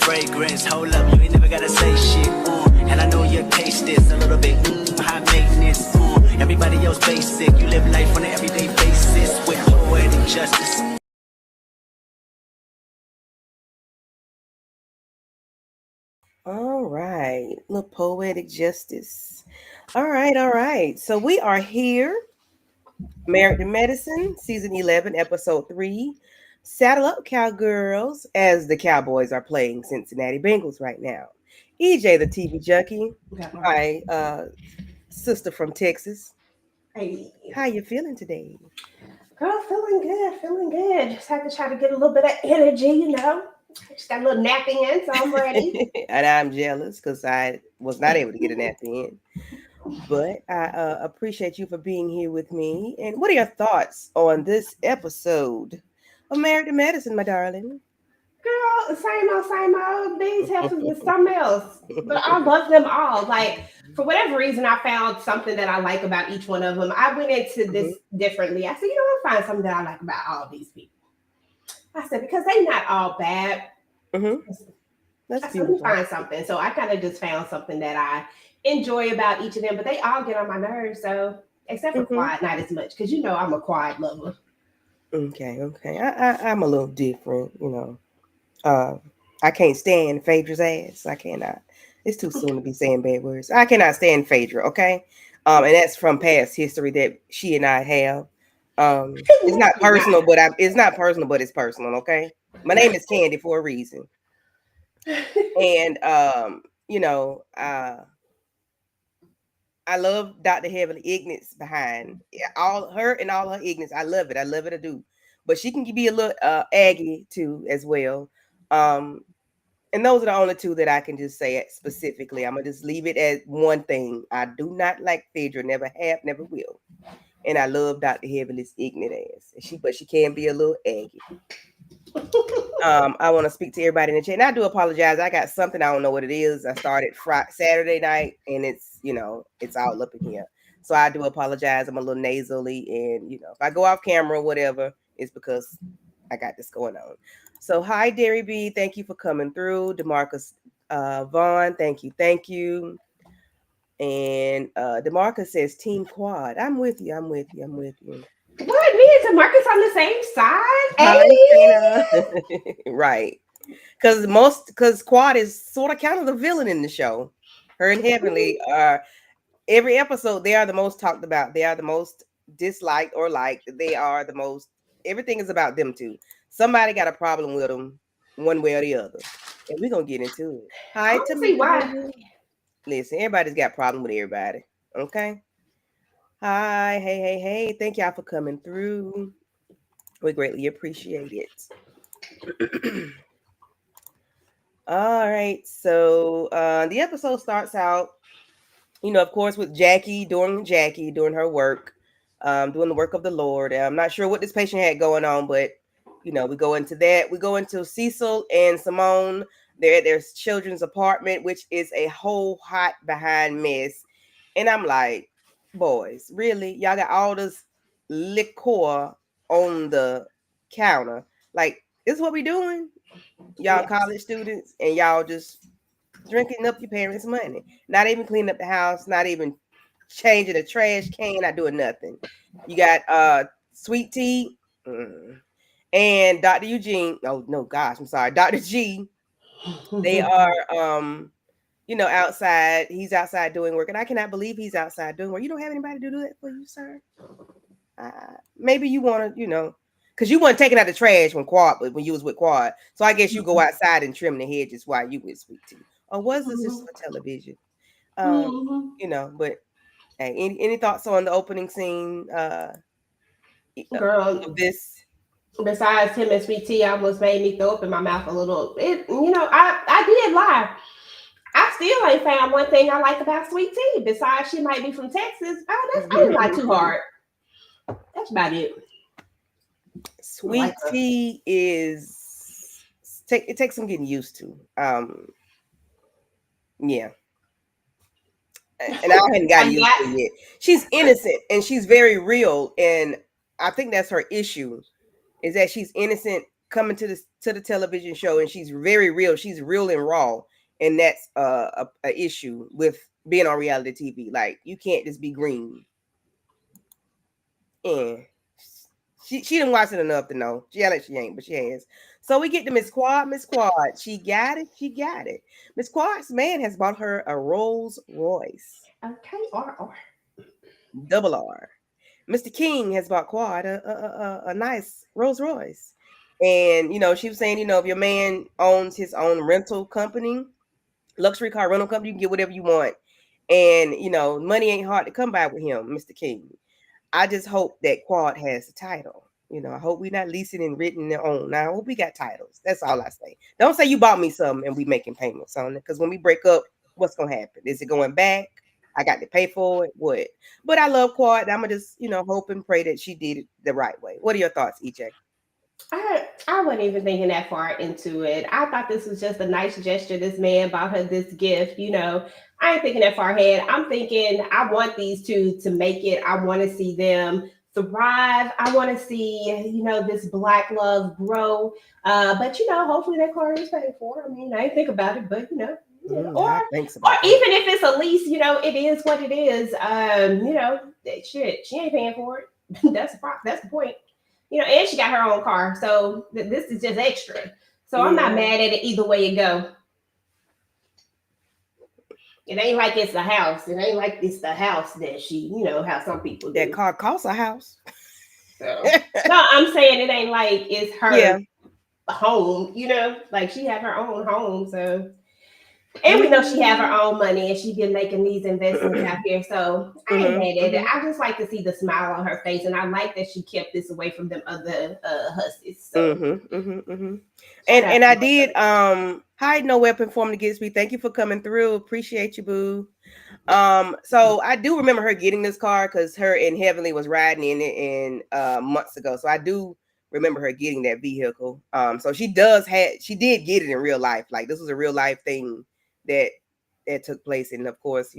fragrance. Hold up, you ain't never gotta say shit. And I know you taste this a little bit. High maintenance. Everybody else basic. You live life on an everyday basis with poetic justice. All right, little poetic justice. All right. So we are here, Married to Medicine, season 11, episode 3. Saddle up, cowgirls, as the Cowboys are playing Cincinnati Bengals right now. EJ, the TV junkie, my sister from Texas. Hey. How you feeling today? Girl, feeling good. Just had to try to get a little bit of energy, you know. Just got a little nap in, so I'm ready. And I'm jealous because I was not able to get a nap in. But I appreciate you for being here with me. And what are your thoughts on this episode of Married to Medicine, my darling? Girl, same old. These heifers with something else. But I love them all. Like, for whatever reason, I found something that I like about each one of them. I went into this differently. I said, you know, I'll find something that I like about all these people. I said, because they're not all bad. That's I said, beautiful. find something. So I kind of just found something that I enjoy about each of them, but they all get on my nerves. So, except for Quad, not as much, because you know I'm a Quad lover. Okay. I'm a little different, you know. I can't stand Phaedra's ass. I cannot. It's too soon to be saying bad words. I cannot stand Phaedra, okay? And that's from past history that she and I have. It's not personal, but it's personal, okay? My name is Candy for a reason. And you know, I love Dr. Heavenly ignorance behind all her ignorance. I love it. I do. But she can be a little aggy too as well. And those are the only two that I can just say it specifically. I'm gonna just leave it as one thing. I do not like Phaedra, never have, never will. And I love Dr. Heavenly's ignorant ass. But she can be a little aggy. I want to speak to everybody in the chat. And I do apologize. I got something, I don't know what it is. I started Saturday night and it's, you know, it's all up in here. So I do apologize. I'm a little nasally, and you know, if I go off camera or whatever, it's because I got this going on. So hi, Derry B. Thank you for coming through. DeMarcus Vaughn, thank you. And DeMarcus says Team Quad. I'm with you. What? Me and DeMarcus on the same side? Hi, right. Because Quad is sort of kind of the villain in the show. Her and Heavenly are every episode, they are the most talked about. They are the most disliked or liked. They are the most, everything is about them two. Somebody got a problem with them one way or the other. And we're going to get into it. Hi, Tamika. Listen, everybody's got a problem with everybody. Okay? Hi, hey. Thank y'all for coming through. We greatly appreciate it. All right. So the episode starts out, you know, of course, with Jackie doing her work, doing the work of the Lord. I'm not sure what this patient had going on, but you know, we go into that. We go into Cecil and Simone. They're at their children's apartment, which is a whole hot behind mess. And I'm like, boys, really? Y'all got all this liquor on the counter. Like, this is what we doing? Y'all college students, and y'all just drinking up your parents' money. Not even cleaning up the house, not even changing the trash can, not doing nothing. You got Sweet Tea and Dr. Eugene. Oh no, gosh, I'm sorry, Dr. G. They are you know, outside. He's outside doing work, and I cannot believe he's outside doing work. You don't have anybody to do that for you, sir? Maybe you want to, you know, because you weren't taking out the trash when you was with Quad. So I guess you go outside and trim the hedges while you with Sweet Tea. Or was this just for television? You know, but hey, any thoughts on the opening scene? Girl, of this. Besides him and Sweet Tea, almost made me throw up in my mouth a little. You know, I did lie. I still ain't found one thing I like about Sweet Tea. Besides, she might be from Texas. I didn't lie too hard. That's about it. Sweet Tea it takes some getting used to. Yeah. And I hadn't gotten used to it yet. She's innocent and she's very real. And I think that's her issue, is that she's innocent coming to the television show, and she's very real. She's real and raw, and that's a issue with being on reality TV. Like, you can't just be green. And she didn't watch it enough to know. She like she ain't, but she has. So we get to Miss Quad. Miss Quad, she got it. She got it. Miss Quad's man has bought her a Rolls Royce. Okay, R. Double R. Mr. King has bought Quad a nice Rolls Royce. And, she was saying, if your man owns his own rental company, luxury car rental company, you can get whatever you want. And, money ain't hard to come by with him, Mr. King. I just hope that Quad has the title. I hope we're not leasing and renting their own. Now, I hope we got titles. That's all I say. Don't say you bought me something and we making payments on it. Because when we break up, what's going to happen? Is it going back? I got to pay for it. What? But I love Quad. I'm going to just, hope and pray that she did it the right way. What are your thoughts, EJ? I wasn't even thinking that far into it. I thought this was just a nice gesture. This man bought her this gift. I ain't thinking that far ahead. I'm thinking I want these two to make it. I want to see them thrive. I want to see, this Black love grow. But, hopefully that car is paid for. I mean, I ain't think about it, but, or even if it's a lease, it is what it is. Shit, she ain't paying for it. That's the point. And she got her own car, so this is just extra. So I'm not mad at it either way it go. It ain't like it's the house. It ain't like it's the house that she, how some people do. That car costs a house. So, no, I'm saying it ain't like it's her home, like she had her own home. So, and we know she have her own money and she been making these investments out here. So I ain't mad at it. I just like to see the smile on her face. And I like that she kept this away from them other hussies. So. And I did hide no weapon formed against me. Thank you for coming through. Appreciate you, boo. So I do remember her getting this car because her and Heavenly was riding in it months ago. So I do remember her getting that vehicle. So she did get it in real life. Like, this was a real life thing that took place. And of course,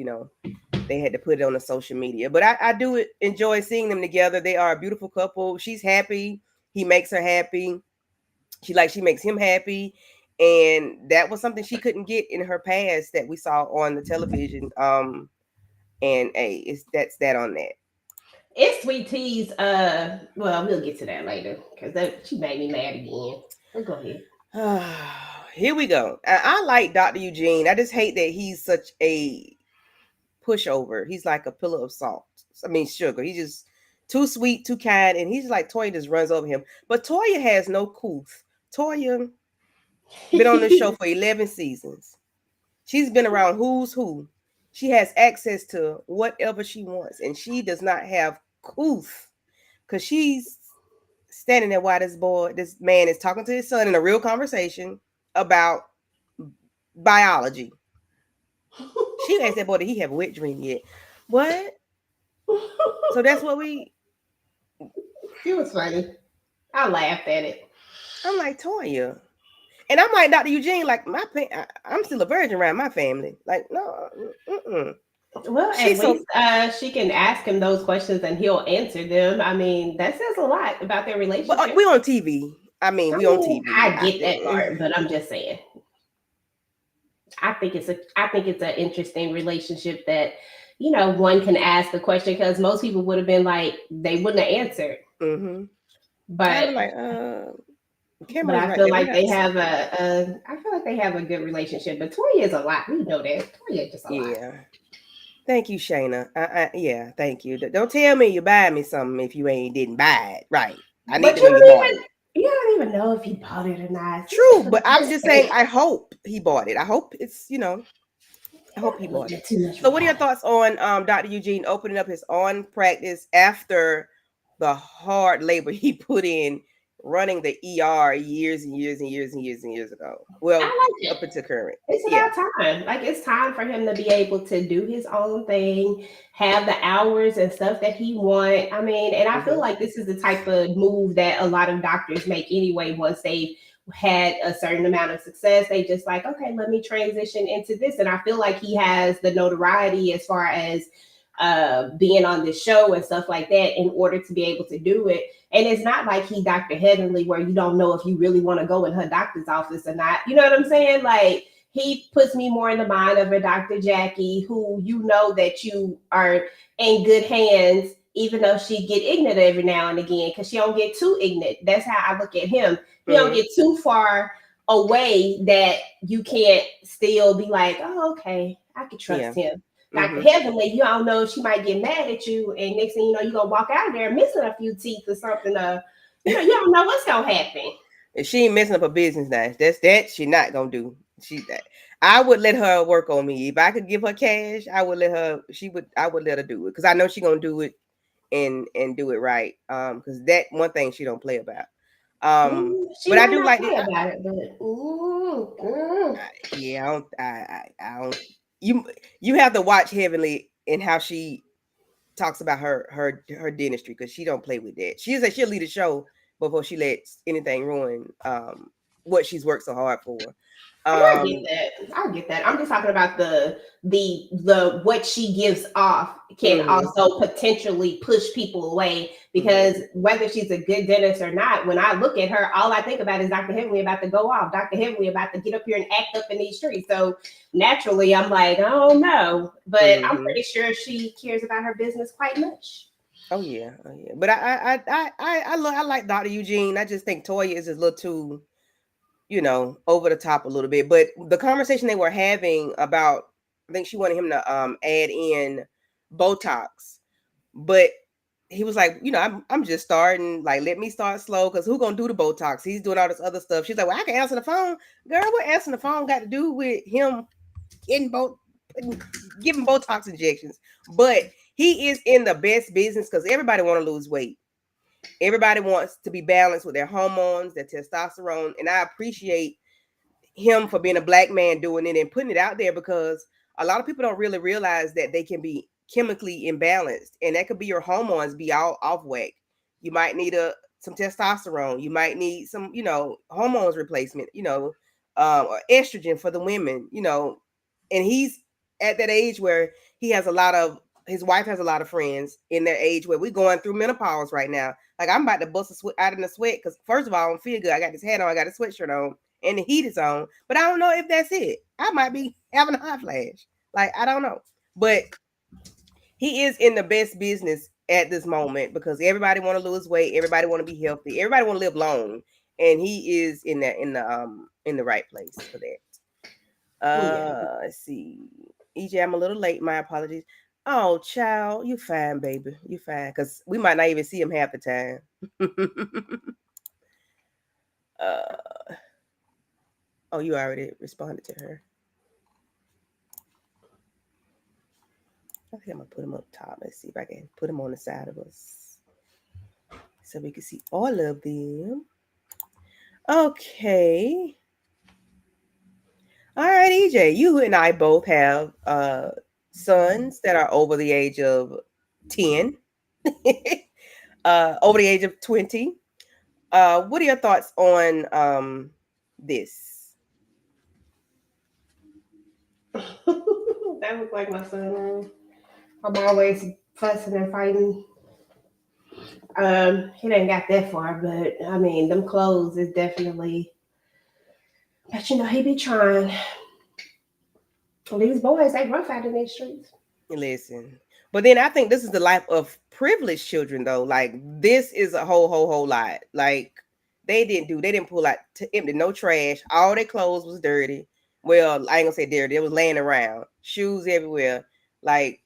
they had to put it on the social media. But I do enjoy seeing them together. They are a beautiful couple. She's happy. He makes her happy. She makes him happy. And that was something she couldn't get in her past that we saw on the television. And hey, that's that on that. It's Sweet Tea's. Well, we'll get to that later because she made me mad again. Let's go ahead. Here we go. I like Dr. Eugene. I just hate that he's such a pushover. He's like a pillar of salt. I mean, sugar. He's just too sweet, too kind, and he's like Toya just runs over him. But Toya has no couth. Toya been on the show for 11 seasons. She's been around who's who. She has access to whatever she wants, and she does not have couth because she's standing there while this man is talking to his son in a real conversation about biology. She asked that boy, did he have a wet dream yet? What? So that's what it was funny. I laughed at it. I'm like, Toya. And I'm like, Dr. Eugene, like, I'm still a virgin around my family. Like, no. Well, at least she can ask him those questions and he'll answer them. I mean, that says a lot about their relationship. But we on TV. I mean, we on TV. I get that part, but I'm just saying. I think it's an interesting relationship that, one can ask the question because most people would have been like, they wouldn't have answered. Mm-hmm. But I feel like they have a good relationship. But Toya is a lot. We know that. Toya is just a lot. Yeah. Thank you, Shayna. Yeah, thank you. Don't tell me you buy me something if you didn't buy it. Right. I need to know you bought it. You don't even know if he bought it or not. True, but I'm just saying, I hope he bought it. I hope it's, I hope he bought it. So what are your thoughts on Dr. Eugene opening up his own practice after the hard labor he put in running the ER years and years and years and years and years ago? Well, up until current. It's about time. Like, it's time for him to be able to do his own thing, have the hours and stuff that he wants. I mean, and I feel like this is the type of move that a lot of doctors make anyway. Once they've had a certain amount of success, they just like, okay, let me transition into this. And I feel like he has the notoriety as far as being on this show and stuff like that in order to be able to do it. And it's not like he Dr. Heavenly where you don't know if you really want to go in her doctor's office or not. You know what I'm saying? Like, he puts me more in the mind of a Dr. Jackie, who you know that you are in good hands, even though she get ignorant every now and again, because she don't get too ignorant. That's how I look at him. He don't get too far away that you can't still be like, oh, okay, I can trust him. Dr. Heavenly, you don't know if she might get mad at you, and next thing you know, you're gonna walk out of there missing a few teeth or something. You know, you don't know what's gonna happen. If she ain't messing up her business now, that she not gonna do. I would let her work on me. If I could give her cash, I would let her. I would let her do it because I know she gonna do it and do it right. Because that one thing she don't play about. But I do like play about it. But yeah, I don't. You have to watch Heavenly and how she talks about her dentistry because she don't play with that. She said she'll leave the show before she lets anything ruin what she's worked so hard for. I get that. I'm just talking about the what she gives off can also potentially push people away because whether she's a good dentist or not, when I look at her, all I think about is Dr. Heavenly about to go off, Dr. Heavenly about to get up here and act up in these streets. So naturally, I'm like, oh no, but I'm pretty sure she cares about her business quite much. Oh yeah. But I like Dr. Eugene. I just think Toya is a little too, over the top a little bit. But the conversation they were having about, I think she wanted him to add in Botox, but he was like, I'm just starting. Like, let me start slow because who gonna do the Botox? He's doing all this other stuff. She's like, well, I can answer the phone, girl. What answering the phone got to do with him giving Botox injections? But he is in the best business because everybody want to lose weight. Everybody wants to be balanced with their hormones, their testosterone. And I appreciate him for being a Black man doing it and putting it out there because a lot of people don't really realize that they can be chemically imbalanced. And that could be your hormones be all off whack. You might need some testosterone. You might need some, hormones replacement, or estrogen for the women, and he's at that age where his wife has a lot of friends in their age where we're going through menopause right now. Like, I'm about to bust a sweat out in the sweat because first of all, I don't feel good. I got this hat on, I got a sweatshirt on, and the heat is on. But I don't know if that's it. I might be having a hot flash. Like, I don't know. But he is in the best business at this moment because everybody want to lose weight, everybody want to be healthy, everybody want to live long, and he is in the right place for that. Let's see. EJ, I'm a little late. My apologies. Oh, child, you fine, baby. You fine. Because we might not even see him half the time. You already responded to her. I think I'm going to put him up top. Let's see if I can put him on the side of us so we can see all of them. Okay. All right, EJ, you and I both have sons that are over the age of 10, over the age of 20. What are your thoughts on this? That looks like my son. I'm always fussing and fighting. He didn't got that far, but I mean, them clothes is definitely. But he be trying. Well, these boys, they rough out in these streets. Listen, but then I think this is the life of privileged children, though. Like, this is a whole lot. Like, they didn't pull out to empty no trash. All their clothes was dirty. Well, I ain't gonna say dirty. It was laying around, shoes everywhere. Like,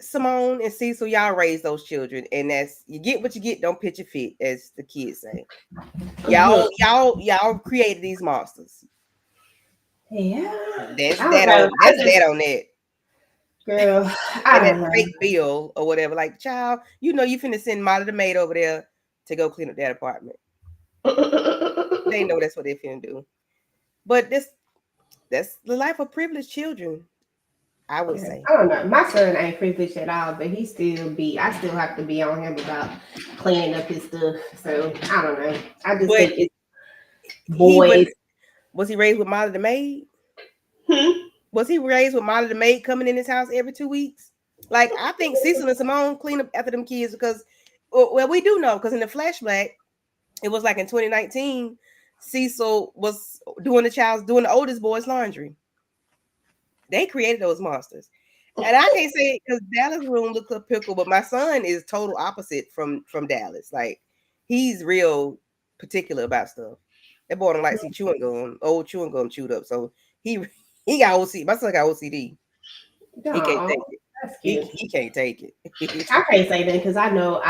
Simone and Cecil, y'all raised those children, and that's you get what you get. Don't pitch your fit, as the kids say. Y'all created these monsters. Yeah, that's that on that. Girl, I don't know. Fake bill or whatever. Like, child, you finna send Molly the maid over there to go clean up that apartment. They know that's what they finna do. But that's the life of privileged children, I would say. I don't know. My son ain't privileged at all, but I still have to be on him about cleaning up his stuff. So I don't know. I just think it's boys. Was he raised with Molly the maid? Was he raised with Molly the maid coming in his house every 2 weeks? Like, I think Cecil and Simone clean up after them kids because, well, we do know because in the flashback, it was like in 2019, Cecil was doing the oldest boy's laundry. They created those monsters. And I can't say it because Dallas room looks a pickle, but my son is total opposite from Dallas. Like, he's real particular about stuff. That boy don't like see old chewing gum chewed up. So he got OCD. My son got OCD. He can't take it. That's cute. He can't take it. I can't say that because I know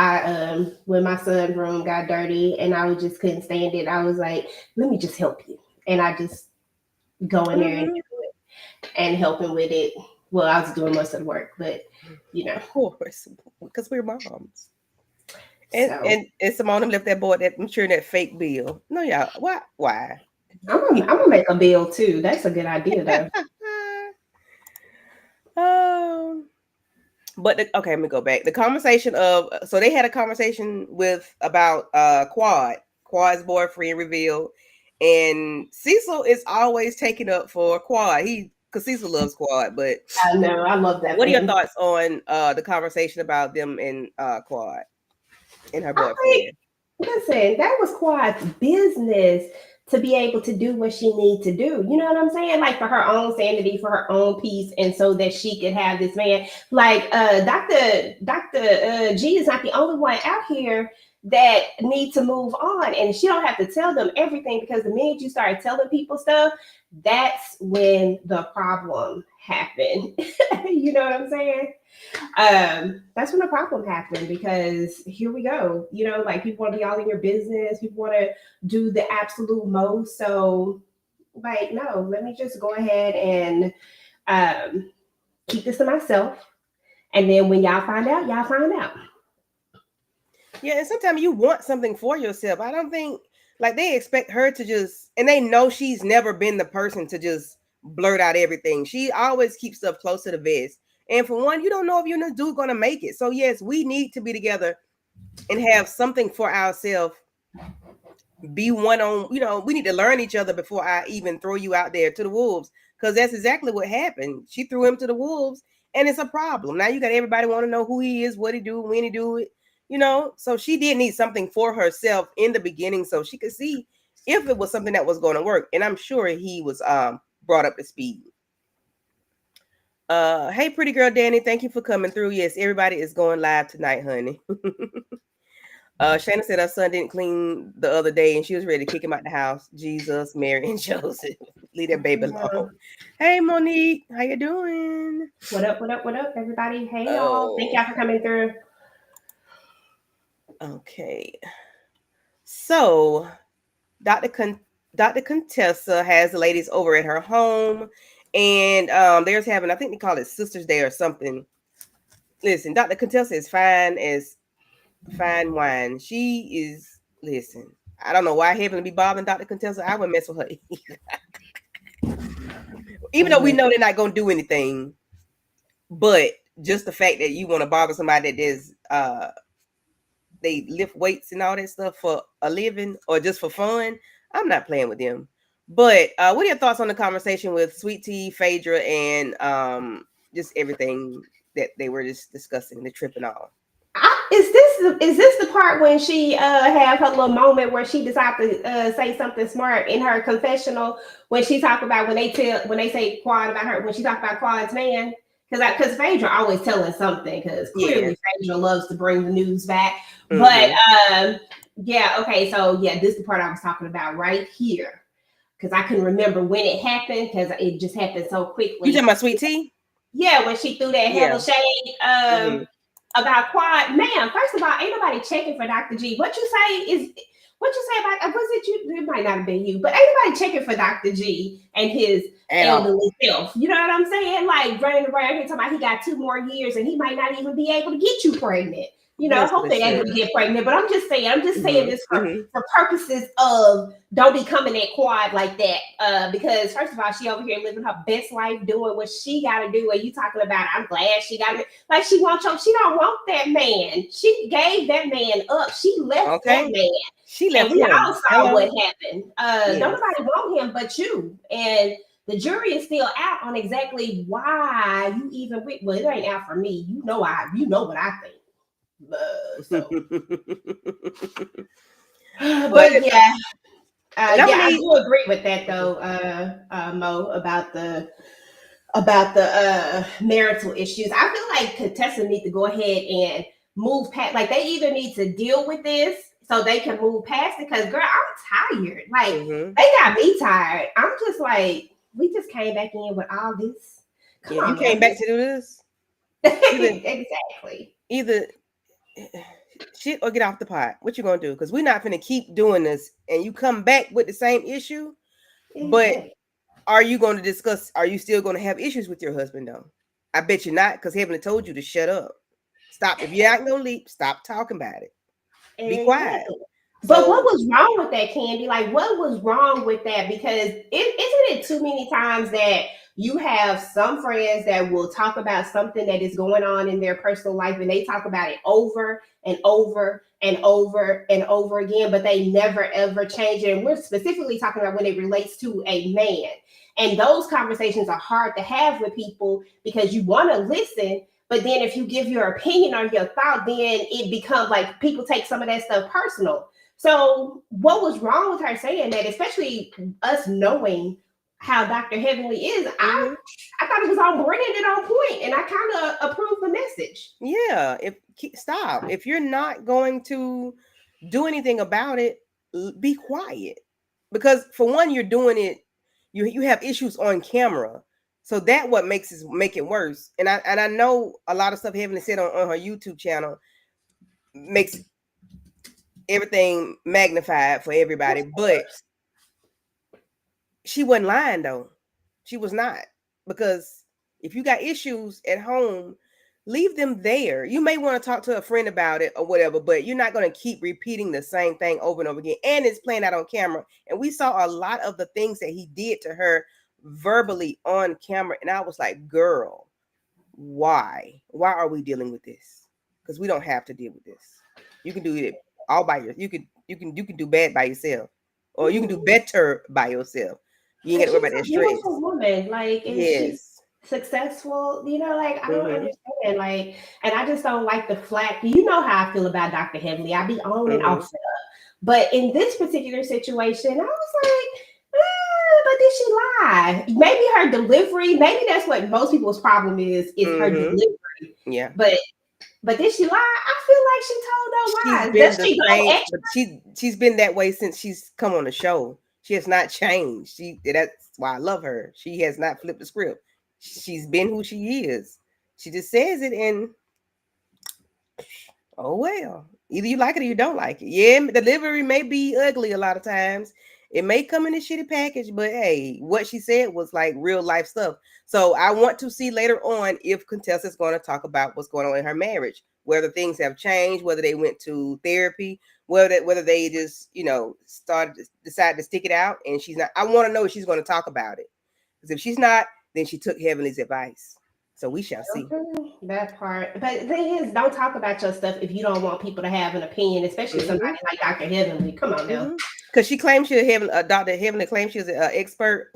when my son's room got dirty and I just couldn't stand it, I was like, let me just help you. And I just go in there and do it and help him with it. Well, I was doing most of the work, but Of course, because we're moms. And Simone left that boy that fake bill. No, y'all. Why? I'm gonna make a bill too. That's a good idea, though. But okay, let me go back. The conversation so they had a conversation about Quad's boyfriend revealed, and Cecil is always taking up for Quad. Because Cecil loves Quad, but I know I love that. What are your thoughts on the conversation about them and Quad and her boyfriend? Listen, that was Quad's business to be able to do what she needs to do. You know what I'm saying? Like for her own sanity, for her own peace, and so that she could have this man. Like Dr. G is not the only one out here that need to move on, and she don't have to tell them everything, because the minute you start telling people stuff, that's when the problem happened. You know what I'm saying? That's when the problem happened, because here we go. Like people want to be all in your business. People want to do the absolute most. So, like, no, let me just go ahead and keep this to myself. And then when y'all find out, y'all find out. Yeah, and sometimes you want something for yourself. I don't think like they expect her to just, and they know she's never been the person to just blurt out everything. She always keeps stuff close to the vest. And for one, you don't know if you and this dude gonna make it. So yes, we need to be together and have something for ourselves. Be one on, we need to learn each other before I even throw you out there to the wolves. Because that's exactly what happened. She threw him to the wolves, and it's a problem. Now you got everybody want to know who he is, what he do, when he do it. So she did need something for herself in the beginning so she could see if it was something that was going to work. And I'm sure he was brought up to speed. Hey, pretty girl Danny, thank you for coming through. Yes, everybody is going live tonight, honey. Shannon said her son didn't clean the other day and she was ready to kick him out the house. Jesus, Mary, and Joseph. Leave that baby alone. Hey, Monique, how you doing? What up, everybody? Hey, y'all. Thank y'all for coming through. Okay. So, Dr. Contessa has the ladies over at her home, and there's having, I think they call it Sister's Day or something. Listen, Dr. Contessa is fine as fine wine. She is, listen, I don't know why heaven be bothering Dr. Contessa. I wouldn't mess with her. Even though we know they're not going to do anything, but just the fact that you want to bother somebody that is they lift weights and all that stuff for a living or just for fun, I'm not playing with them. But what are your thoughts on the conversation with Sweet Tea, Phaedra, and just everything that they were just discussing, the trip and all? Is this the part when she had her little moment where she decided to say something smart in her confessional when she talked about when they say Quad about her, when she talked about Quad's man? Because Phaedra always telling something, because clearly Phaedra loves to bring the news back. Mm-hmm. But this is the part I was talking about right here, because I couldn't remember when it happened because it just happened so quickly. You talking about Sweet Tea? Yeah, when she threw that hella shade about Quad. Man, first of all, ain't nobody checking for Dr. G. What you say about, was it you? It might not have been you, but ain't nobody checking for Dr. G and his elderly self. You know what I'm saying? Like running around here talking about he got 2 more years and he might not even be able to get you pregnant. Hope they able to get pregnant. But I'm just saying this for purposes of don't be coming at Quad like that. Because first of all, she over here living her best life, doing what she got to do. And you talking about, I'm glad she got it. Like she don't want that man. She gave that man up. She left that man. She left him. We all saw what happened. Don't nobody want him but you. And the jury is still out on exactly why you even with. Well, it ain't out for me. You know what I think. So, but yeah. I do agree with that though, Mo, about the marital issues. I feel like contestants need to go ahead and move past. Like they either need to deal with this so they can move past it. Because girl, I'm tired. Like they got me tired. I'm just like, we just came back in with all this. Come on, you came back to do this. Exactly. Either shit or get off the pot. What you gonna do? Because we're not gonna keep doing this, and you come back with the same issue. But are you going to discuss? Are you still going to have issues with your husband though? I bet you're not, because Heavenly told you to shut up. Stop. If you're not gonna leap, stop talking about it. Be quiet. But what was wrong with that, Candy? Like, what was wrong with that? Because isn't it too many times that you have some friends that will talk about something that is going on in their personal life, and they talk about it over and over and over and over again, but they never ever change it. And we're specifically talking about when it relates to a man. And those conversations are hard to have with people because you want to listen, but then if you give your opinion or your thought, then it becomes like people take some of that stuff personal. So what was wrong with her saying that, especially us knowing how Dr. Heavenly is? I thought it was on brand and on point, and I kind of approved the message. Yeah, stop. If you're not going to do anything about it, be quiet. Because for one, you're doing it, you have issues on camera. So that what makes it worse. And I know a lot of stuff Heavenly said on her YouTube channel makes everything magnified for everybody, but she wasn't lying though. She was not, because if you got issues at home, leave them there. You may want to talk to a friend about it or whatever, but you're not going to keep repeating the same thing over and over again. And it's playing out on camera. And we saw a lot of the things that he did to her verbally on camera. And I was like, girl, why are we dealing with this? Because we don't have to deal with this. You can do it all by yourself. You can do bad by yourself, or you can do better by yourself. You ain't got to worry about that stress. She's a woman, like, and she's successful. You know, like I don't understand, like, and I just don't like the flack. You know how I feel about Dr. Heavenly. I be on and off set up, but in this particular situation, I was like, but did she lie? Maybe her delivery. Maybe that's what most people's problem is her delivery. Yeah, But did she lie? I feel like she told no lies. She's been that way since she's come on the show. She has not changed. That's why I love her. She has not flipped the script. She's been who she is. She just says it, and oh well. Either you like it or you don't like it. Yeah, the delivery may be ugly a lot of times. It may come in a shitty package, but hey, what she said was like real life stuff. So I want to see later on if Contessa's going to talk about what's going on in her marriage, whether things have changed, whether they went to therapy, whether they just, decided to stick it out, and she's not. I want to know if she's going to talk about it. Because if she's not, then she took Heavenly's advice. So we shall see. That part. But the thing is, don't talk about your stuff if you don't want people to have an opinion, especially somebody like Dr. Heavenly. Come on now. Because she claims she's Dr. Heavenly claims she's an expert,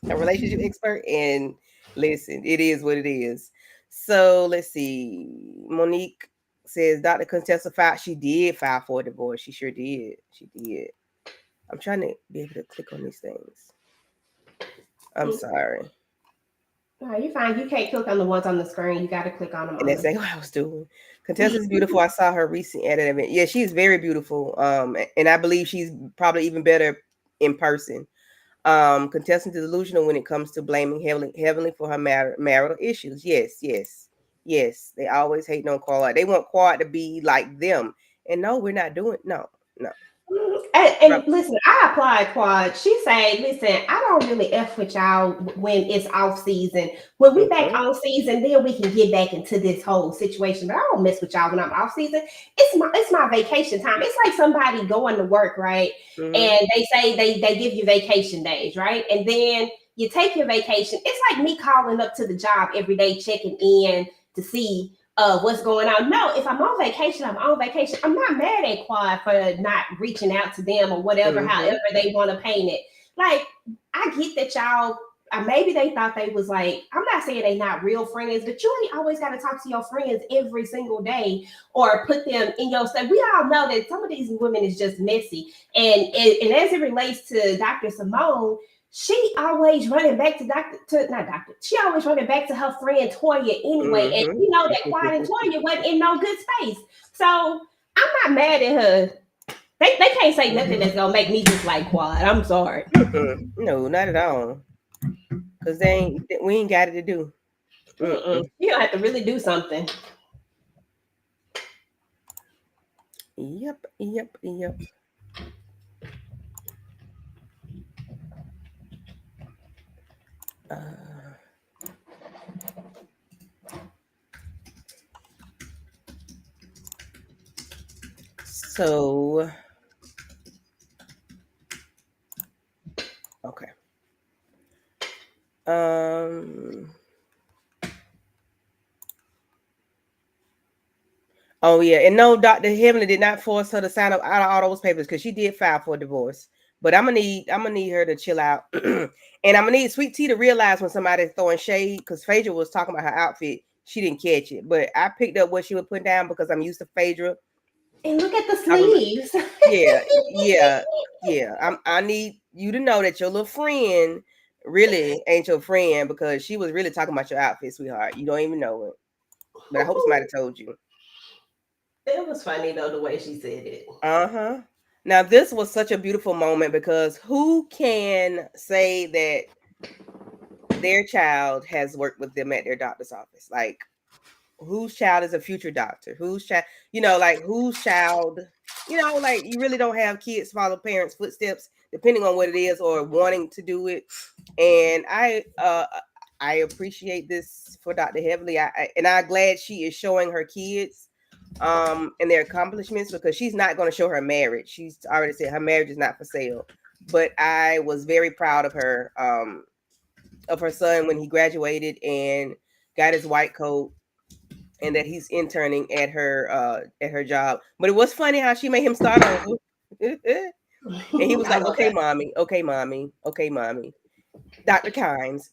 a relationship expert. And listen, it is what it is. So let's see. Monique says Dr. Contessa she did file for a divorce. She sure did. She did. I'm trying to be able to click on these things. I'm sorry. No, you're fine. You can't click on the ones on the screen. You got to click on them. And that's what I was doing. Contessa's beautiful. I saw her recent at an event. Yeah, she's very beautiful. And I believe she's probably even better in person. Contestant is delusional when it comes to blaming Heavenly for her marital issues. Yes. They always hate on Quad. They want Quad to be like them. And no, we're not doing. No. And listen, I applaud Quad. She say, listen, I don't really F with y'all when it's off season. When we back on season, then we can get back into this whole situation. But I don't mess with y'all when I'm off season. It's my vacation time. It's like somebody going to work, right? And they say they give you vacation days, right? And then you take your vacation. It's like me calling up to the job every day, checking in to see what's going on. No, if I'm on vacation, I'm on vacation. I'm not mad at Quad for not reaching out to them or whatever, however they want to paint it. like, I get that y'all. Maybe they thought they was like, I'm not saying they not real friends, but you ain't always got to talk to your friends every single day or put them in your stuff. We all know that some of these women is just messy. And as it relates to Dr. Simone, she always running back she always running back to her friend Toya anyway. And you know that Quad and Toya wasn't in no good space. So I'm not mad at her. They can't say nothing that's gonna make me just like Quad. I'm sorry. No, not at all. Cause we ain't got it to do. You don't have to really do something. Yep. So okay. Oh yeah, and no, Dr. Heavenly did not force her to sign up out of all those papers because she did file for a divorce. But I'm gonna need her to chill out, and I'm gonna need Sweet Tea to realize when somebody's throwing shade. Because Phaedra was talking about her outfit, she didn't catch it, but I picked up what she was putting down because I'm used to Phaedra. And look at the sleeves. Yeah. I need you to know that your little friend really ain't your friend because she was really talking about your outfit, sweetheart. You don't even know it, but I hope somebody told you. It was funny though the way she said it. Now this was such a beautiful moment because who can say that their child has worked with them at their doctor's office? Like whose child is a future doctor? Whose child, like whose child, like you really don't have kids follow parents' footsteps, depending on what it is or wanting to do it. And I appreciate this for Dr. Heavenly. I'm glad she is showing her kids and their accomplishments because she's not going to show her marriage. She's already said her marriage is not for sale. But I was very proud of her son when he graduated and got his white coat and that he's interning at her job. But it was funny how she made him start over. And he was like, okay, mommy. Dr. Kimes.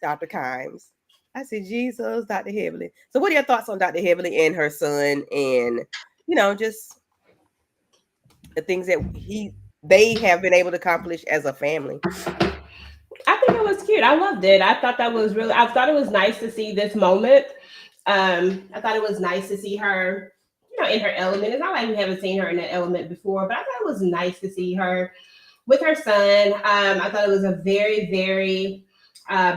I said, Jesus, Dr. Heavenly. So what are your thoughts on Dr. Heavenly and her son and, just the things that they have been able to accomplish as a family? I think it was cute. I loved it. I thought it was nice to see this moment. I thought it was nice to see her, in her element. It's not like we haven't seen her in that element before, but I thought it was nice to see her with her son. I thought it was a very, very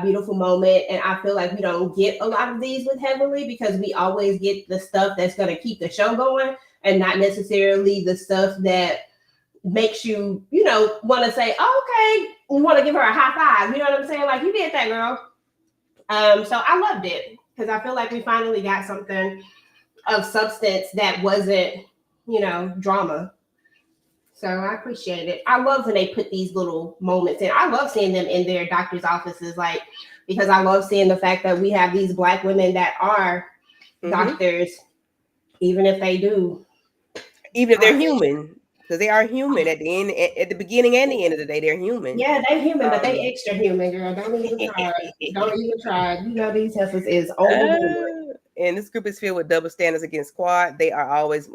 beautiful moment. And I feel like we don't get a lot of these with Heavenly because we always get the stuff that's going to keep the show going and not necessarily the stuff that makes you, want to say, oh, okay, you want to give her a high five. You know what I'm saying? Like, you did that, girl. So I loved it because I feel like we finally got something of substance that wasn't, drama. So I appreciate it. I love when they put these little moments in. I love seeing them in their doctor's offices, because I love seeing the fact that we have these Black women that are doctors, even if they're human. Because they are human at the end, at the beginning and the end of the day, they're human. Yeah, they're human, but they extra human, girl. Don't even try. Don't even try. These heifers is overboard. And this group is filled with double standards against Quad. They are always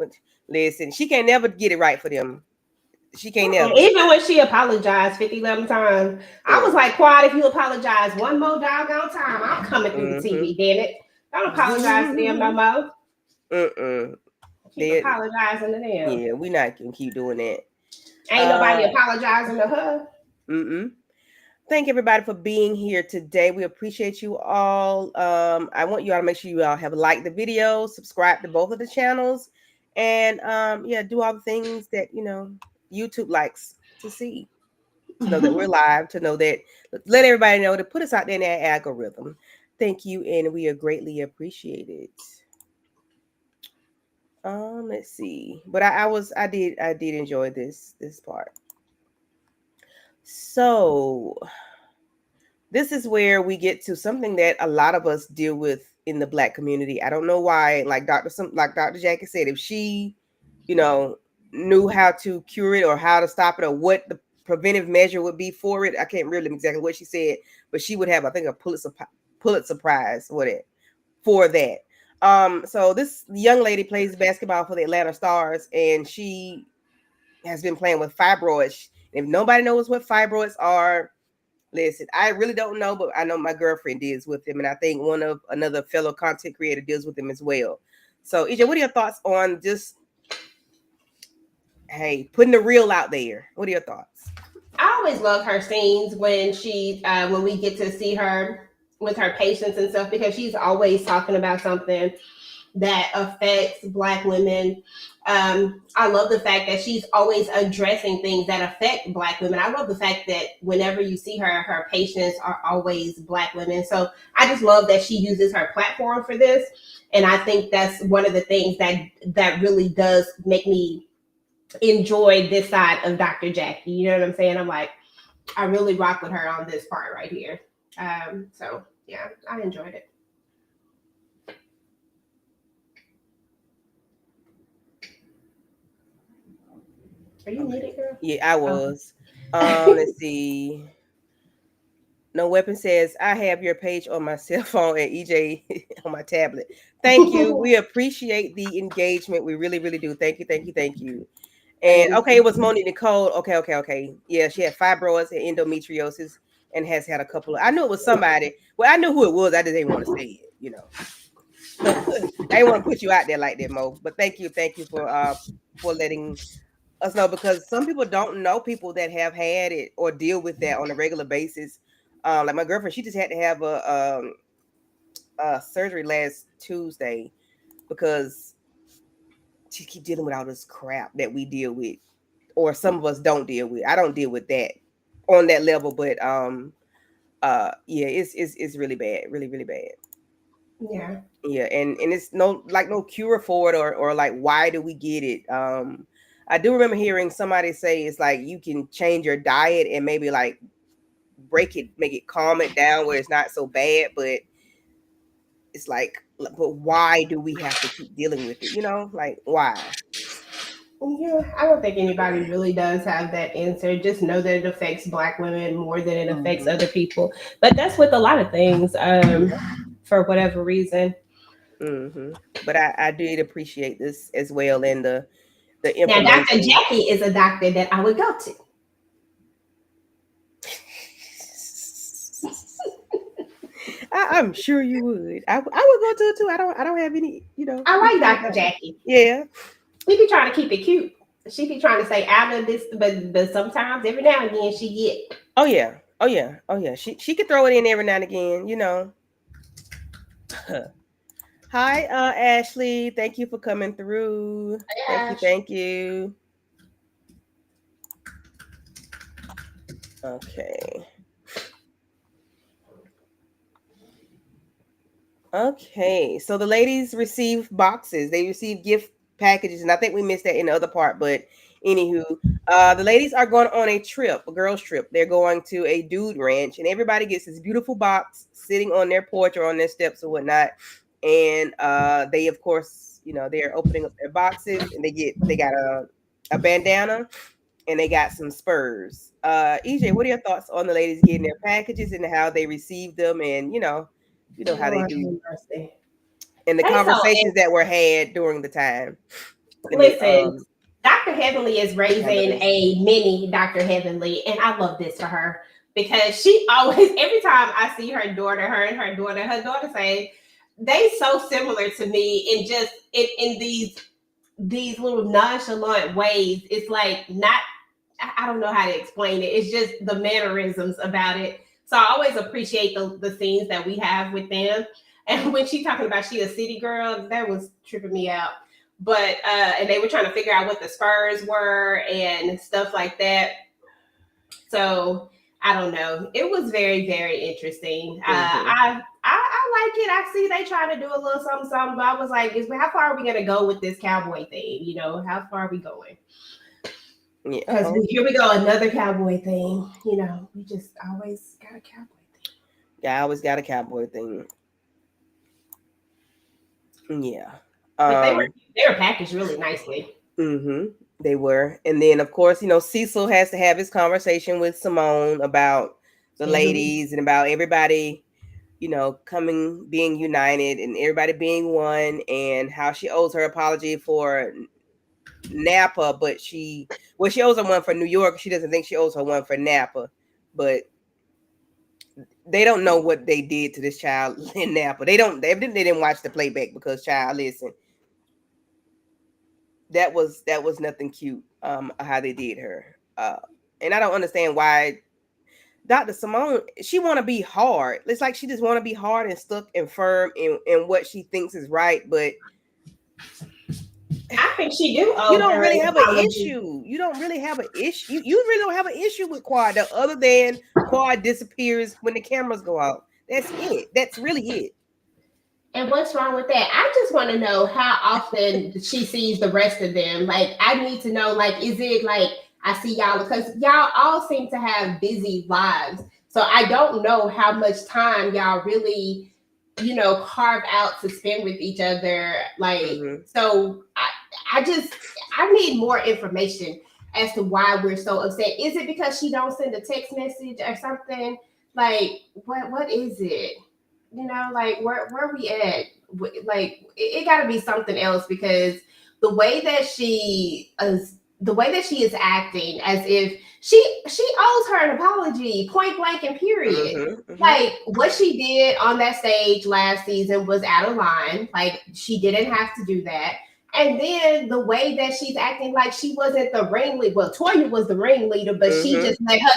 listen. She can't never get it right for them. She can't never. Even when she apologized 11 times, I was like, Quad, if you apologize one more doggone time, I'm coming through the TV. Damn it! Don't apologize to them no more. Keep apologizing to them. Yeah, we not gonna keep doing that. Ain't nobody apologizing to her. Thank everybody for being here today. We appreciate you all. I want you all to make sure you all have liked the video, subscribe to both of the channels, and do all the things that YouTube likes to see. To know that we're live, to know that, let everybody know, to put us out there in that algorithm. Thank you, and we are greatly appreciated. Let's see. But I did enjoy this part. So this is where we get to something that a lot of us deal with in the Black community. I don't know why, like Dr. Jackie said, if she, knew how to cure it or how to stop it or what preventive measure would be for it. I can't remember exactly what she said, but she would have, I think, a Pulitzer Prize for that. So this young lady plays basketball for the Atlanta Stars, and she has been playing with fibroids. If nobody knows what fibroids are, listen, I really don't know, but I know my girlfriend deals with them, and I think another fellow content creator deals with them as well. So, EJ, what are your thoughts on just, hey, putting the real out there? What are your thoughts? I always love her scenes when when we get to see her with her patients and stuff, because she's always talking about something that affects Black women. I love the fact that she's always addressing things that affect Black women. I love the fact that whenever you see her, her patients are always Black women. So I just love that she uses her platform for this. And I think that's one of the things that really does make me enjoy this side of Dr. Jackie. You know what I'm saying? I'm like, I really rock with her on this part right here. So yeah, I enjoyed it. Are you muted, girl? Yeah, I was. Let's see. No Weapon says, I have your page on my cell phone and EJ on my tablet. Thank you. We appreciate the engagement. We really, really do. Thank you, thank you, thank you. And okay, it was Monique Nicole. Okay. Yeah, she had fibroids and endometriosis and has had a couple of, I knew it was somebody. Well, I knew who it was. I just didn't want to say it, you know. I didn't want to put you out there like that, Mo. But thank you for letting us know, because some people don't know people that have had it or deal with that on a regular basis. Like my girlfriend, she just had to have a surgery last Tuesday because she keep dealing with all this crap that we deal with, or some of us don't deal with. I don't deal with that on that level, but yeah, it's really bad, really, really bad. Yeah. Yeah, and it's no cure for it, or like, why do we get it? I do remember hearing somebody say it's like you can change your diet and maybe like break it, make it, calm it down where it's not so bad, but it's like, but why do we have to keep dealing with it? You know, like, why? Yeah, I don't think anybody really does have that answer. Just know that it affects Black women more than it affects other people. But that's with a lot of things, for whatever reason. But I did appreciate this as well, and the Now, Dr. information. Jackie is a doctor that I would go to. I'm sure you would. I would go to it too. I don't have any, you know. I like Dr. Jackie. Yeah. We be trying to keep it cute. She be trying to say out of this, but sometimes every now and again she get. Oh yeah. She could throw it in every now and again, you know. Hi, Ashley. Thank you for coming through. Thank you. Okay. Okay. So the ladies receive boxes. They receive gift packages, and I think we missed that in the other part, but anywho, the ladies are going on a trip, a girls' trip. They're going to a dude ranch, and everybody gets this beautiful box sitting on their porch or on their steps or whatnot. And they, of course, you know, they're opening up their boxes, and they got a bandana, and they got some spurs. EJ, what are your thoughts on the ladies getting their packages and how they receive them, and you know how they do, and the conversations that were had during the time. Listen, Dr. Heavenly is raising a mini Dr. Heavenly, and I love this for her because she always, every time I see her and her daughter say, they so similar to me in just in these little nonchalant ways. It's like not, I don't know how to explain it. It's just the mannerisms about it. So I always appreciate the scenes that we have with them. And when she talking about she a city girl, that was tripping me out. But and they were trying to figure out what the spurs were and stuff like that. So I don't know. It was very, very interesting. I like it. I see they trying to do a little something, but I was like, how far are we gonna go with this cowboy thing? You know, how far are we going? Because here we go, another cowboy thing. You know, we just always got a cowboy thing. Yeah, I always got a cowboy thing. Yeah. But they were packaged really nicely. They were. And then, of course, Cecil has to have his conversation with Simone about the ladies and about everybody, coming, being united and everybody being one, and how she owes her apology for Napa, but she owes her one for New York. She doesn't think she owes her one for Napa, but they don't know what they did to this child in Napa. They didn't watch the playback because, child, listen, that was nothing cute. How they did her, and I don't understand why Dr. Simone, she want to be hard. It's like she just want to be hard and stuck and firm in what she thinks is right, but I think she do. You don't really have an issue. You don't really have an issue. You really don't have an issue with Quad, other than Quad disappears when the cameras go out. That's it. That's really it. And what's wrong with that? I just want to know how often she sees the rest of them. Like, I need to know, like, is it like I see y'all, because y'all all seem to have busy lives. So I don't know how much time y'all really, carve out to spend with each other. Like, so I need more information as to why we're so upset. Is it because she don't send a text message or something? Like, what is it? Like, where we at? Like, it got to be something else, because the way that she is acting as if she owes her an apology, point blank and period. Like, what she did on that stage last season was out of line. Like, she didn't have to do that. And then the way that she's acting like she wasn't the ringleader. Well, Toya was the ringleader, but she just let her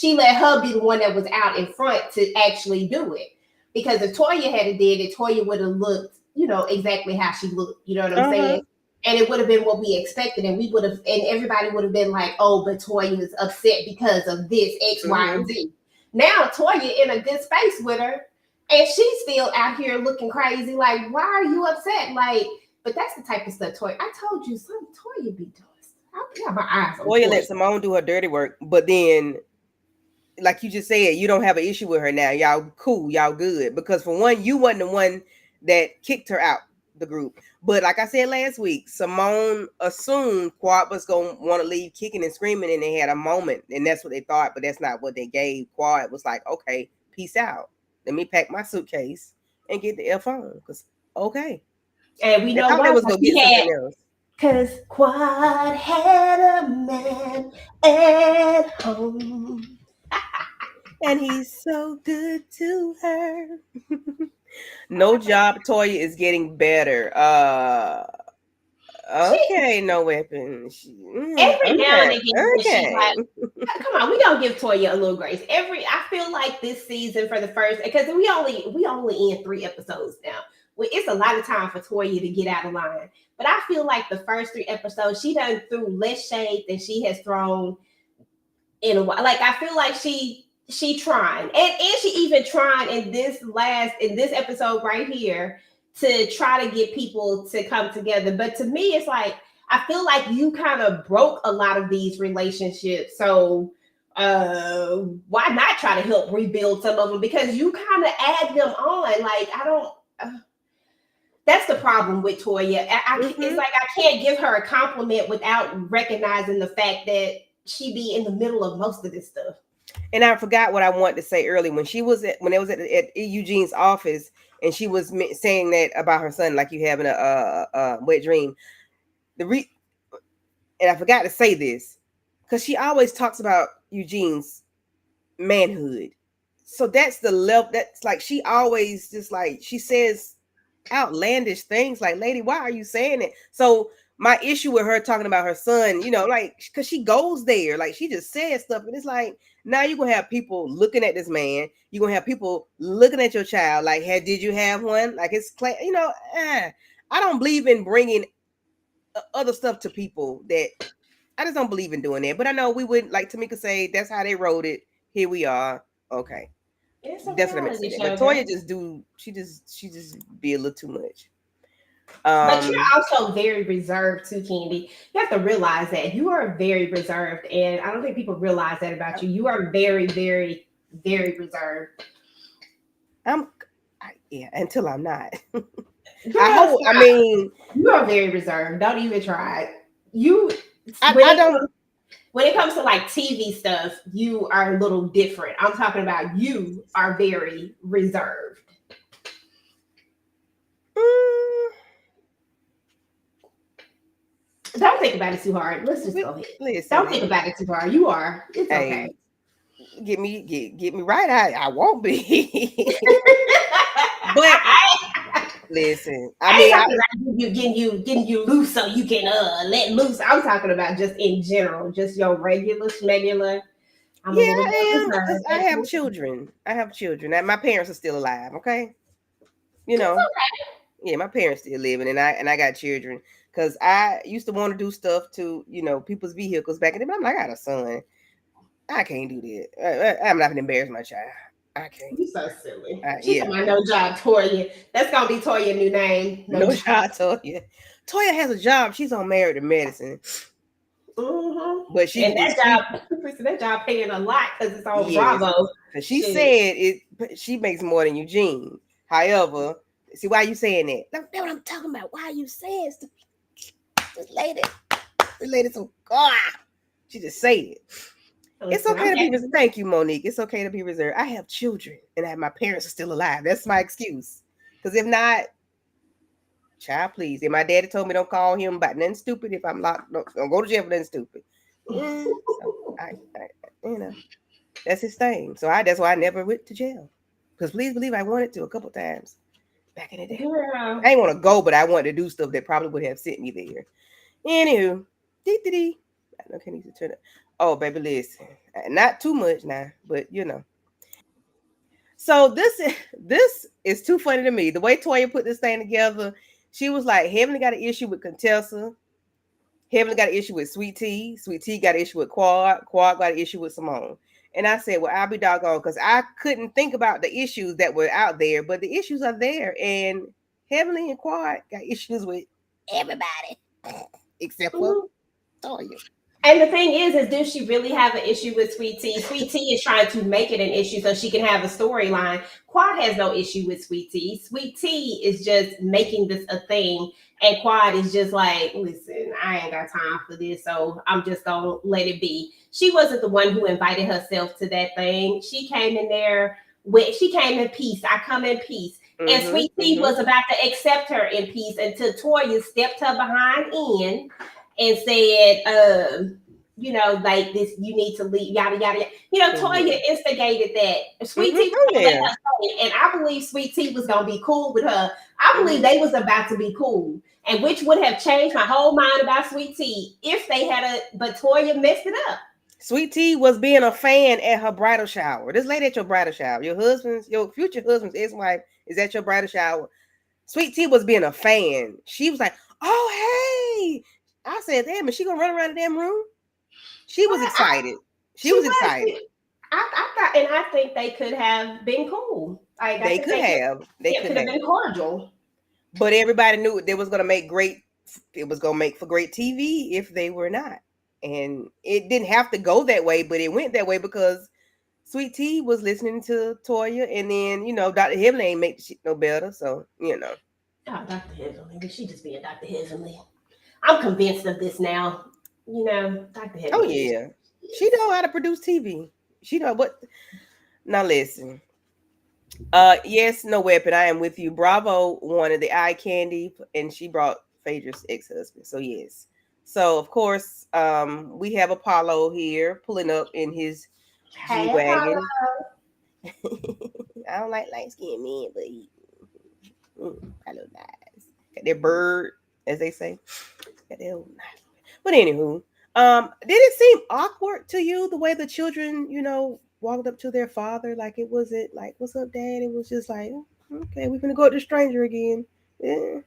let her be the one that was out in front to actually do it. Because if Toya had did it, Toya would have looked, exactly how she looked. You know what I'm saying? And it would have been what we expected, and everybody would have been like, "Oh, but Toya is upset because of this X, Y, and Z." Now Toya in a good space with her, and she's still out here looking crazy. Like, why are you upset? Like, but that's the type of stuff Toya. I told you, son, Toya be doing. I got my eyes on Toya. Let Simone do her dirty work, but then, like you just said, you don't have an issue with her now. Y'all cool, y'all good. Because for one, you wasn't the one that kicked her out the group. But like I said last week, Simone assumed Quad was gonna want to leave kicking and screaming, and they had a moment, and that's what they thought, but that's not what they gave. Quad was like, okay, peace out. Let me pack my suitcase and get the F on. Because okay. And we know why was gonna get something else. Because Quad had a man at home. And he's so good to her. No job. Toya is getting better. Okay, no weapon. Every now and again, she's like, come on, we don't give Toya a little grace. I feel like this season for the first, because we only in 3 episodes now. Well, it's a lot of time for Toya to get out of line. But I feel like the first 3 episodes, she done threw less shade than she has thrown in a while. Like, I feel like she trying, and she even trying in this episode right here to try to get people to come together. But to me, it's like, I feel like you kind of broke a lot of these relationships. So why not try to help rebuild some of them? Because you kind of add them on. Like, I don't. That's the problem with Toya. It's like I can't give her a compliment without recognizing the fact that she be in the middle of most of this stuff. And I forgot what I wanted to say earlier when it was at Eugene's office, and she was saying that about her son, like you having a wet dream. And I forgot to say this because she always talks about Eugene's manhood. So that's the level. That's like she always just like she says outlandish things. Like, lady, why are you saying it? So my issue with her talking about her son, like, because she goes there, like she just says stuff, and it's like, now you're gonna have people looking at this man, you're gonna have people looking at your child, like, did you have one? Like, it's I don't believe in bringing other stuff to people. That I just don't believe in doing that. But I know we would, like Tamika say, that's how they wrote it. Here we are. Okay. That's what I meant to say. But Toya she just be a little too much. But you're also very reserved too, Candy. You have to realize that you are very reserved, and I don't think people realize that about you. You are very, very, very reserved. Until I'm not. You are very reserved. Don't even try it. When it comes to like TV stuff, you are a little different. I'm talking about you are very reserved. Don't think about it too hard. Let's just go ahead. Listen, don't think about it too hard. You are. It's okay. Get me right. I won't be. But listen, you getting you loose so you can let loose. I'm talking about just in general, just your regular schmegular. I am because I have children. And my parents are still alive. Okay, you know. Okay. Yeah, my parents still living, and I got children. Because I used to want to do stuff to people's vehicles back in the day. I'm like, I got a son. I can't do that. I'm not gonna embarrass my child. I can't. You so silly. She's my no job Toya. That's gonna be Toya's new name. No job Toya. Toya has a job. She's on Married to Medicine. Mm-hmm. But that job paying a lot because it's on Bravo. She said she makes more than Eugene. However, see why you saying that? That's what I'm talking about. Why are you saying this lady so God? She just said it. It's okay to be reserved. Thank you, Monique. It's okay to be reserved. I have children and my parents are still alive. That's my excuse. Because if not, child, please. If my daddy told me don't call him about nothing stupid, if I'm locked, don't go to jail for nothing stupid. So that's his thing. So that's why I never went to jail. Because please believe I wanted to a couple times back in the day. Yeah. I ain't want to go, but I wanted to do stuff that probably would have sent me there. Anywho, I can't even turn it. Oh, baby, listen. Not too much now, but So this is too funny to me. The way Toya put this thing together, she was like, Heavenly got an issue with Contessa. Heavenly got an issue with Sweet Tea. Sweet Tea got an issue with Quad. Quad got an issue with Simone. And I said, well, I'll be doggone, because I couldn't think about the issues that were out there, but the issues are there. And Heavenly and Quad got issues with everybody except for Toya. And the thing is does she really have an issue with Sweet Tea? Sweet Tea is trying to make it an issue so she can have a storyline. Quad has no issue with Sweet Tea. Sweet Tea is just making this a thing. And Quad is just like, listen, I ain't got time for this, so I'm just going to let it be. She wasn't the one who invited herself to that thing. She came in there she came in peace. I come in peace. And Sweet Tea was about to accept her in peace until Toya stepped her behind in and said, like this, you need to leave, yada, yada, yada. Toya instigated that. Sweet Tea let her say it, and I believe Sweet Tea was going to be cool with her. I believe they was about to be cool, and which would have changed my whole mind about Sweet Tea if they had but Toya messed it up. Sweet Tea was being a fan at her bridal shower. This lady at your bridal shower, your future husband's ex-wife is at your bridal shower. Sweet Tea was being a fan. She was like, oh, hey. I said, damn, is she going to run around the damn room? She was excited. She was excited. I thought, and I think they could have been cool. They could have been cordial. But everybody knew it was going to make for great TV if they were not. And it didn't have to go that way, but it went that way because Sweet Tea was listening to Toya, and then, Dr. Heavenly ain't make the shit no better. So, Oh, Dr. Heavenly, but she just being Dr. Heavenly. I'm convinced of this now. Dr. Heavenly. Oh, yeah. She know how to produce TV. She know what. Now, listen. Yes, no weapon. I am with you. Bravo wanted the eye candy, and she brought Phaedra's ex-husband. So, yes. So, of course, we have Apollo here pulling up in his G-Wagon. I don't like light-skinned men, but he hello, nice. Got their bird, as they say. Got their old nice. But anywho, did it seem awkward to you the way the children, walked up to their father? Like, it wasn't like, what's up, Dad? It was just like, okay, we're gonna go with the stranger again. Yeah.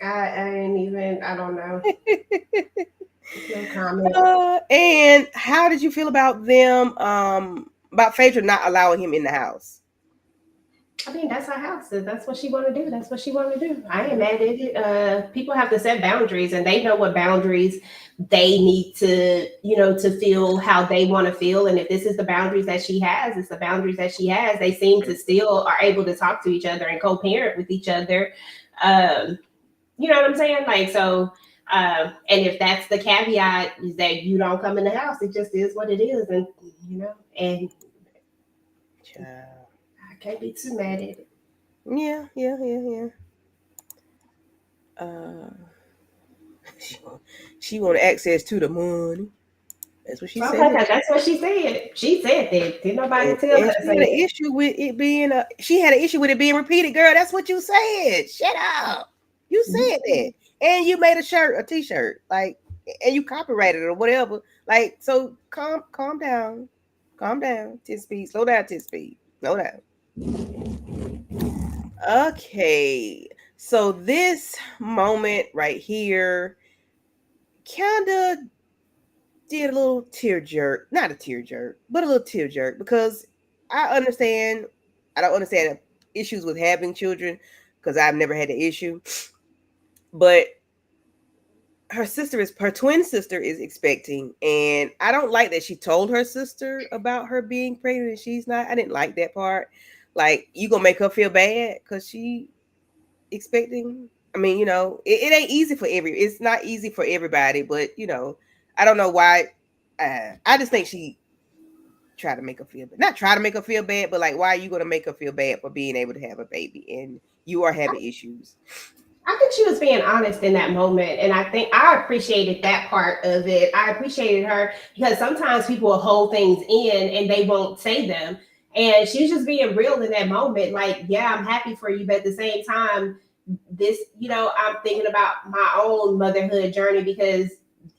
I don't know. No comment. And how did you feel about them, about Phaedra not allowing him in the house? I mean, that's her house. That's what she want to do. That's what she want to do. I ain't mad at it. People have to set boundaries, and they know what boundaries they need to, to feel how they want to feel. And if this is the boundaries that she has, it's the boundaries that she has. They seem to still are able to talk to each other and co-parent with each other. You know what I'm saying? Like, so And if that's the caveat, is that you don't come in the house, it just is what it is. And, and Child. I can't be too mad at it. Yeah. She want access to the money. That's what she said. Okay, that's what she said. She said that. Did nobody tell her? She had an issue with it being she had an issue with it being repeated, girl. That's what you said. Shut up. You said that. And you made a t-shirt, like, and you copyrighted it or whatever. Like, so calm down. Calm down, 10 speed. Slow down, 10 speed. Slow down. Okay. So this moment right here kind of did a little tear jerk. Not a tear jerk, but a little tear jerk, because I don't understand issues with having children, because I've never had an issue. But her twin sister is expecting, and I don't like that she told her sister about her being pregnant and she's not. I didn't like that part. Like, you gonna make her feel bad because she expecting? I mean, it ain't easy for it's not easy for everybody, but I don't know why. I just think she tried to make her feel bad. Not try to make her feel bad, but like, why are you gonna make her feel bad for being able to have a baby and you are having issues? I think she was being honest in that moment. And I think I appreciated that part of it. I appreciated her, because sometimes people will hold things in and they won't say them. And she was just being real in that moment. Like, yeah, I'm happy for you. But at the same time, I'm thinking about my own motherhood journey, because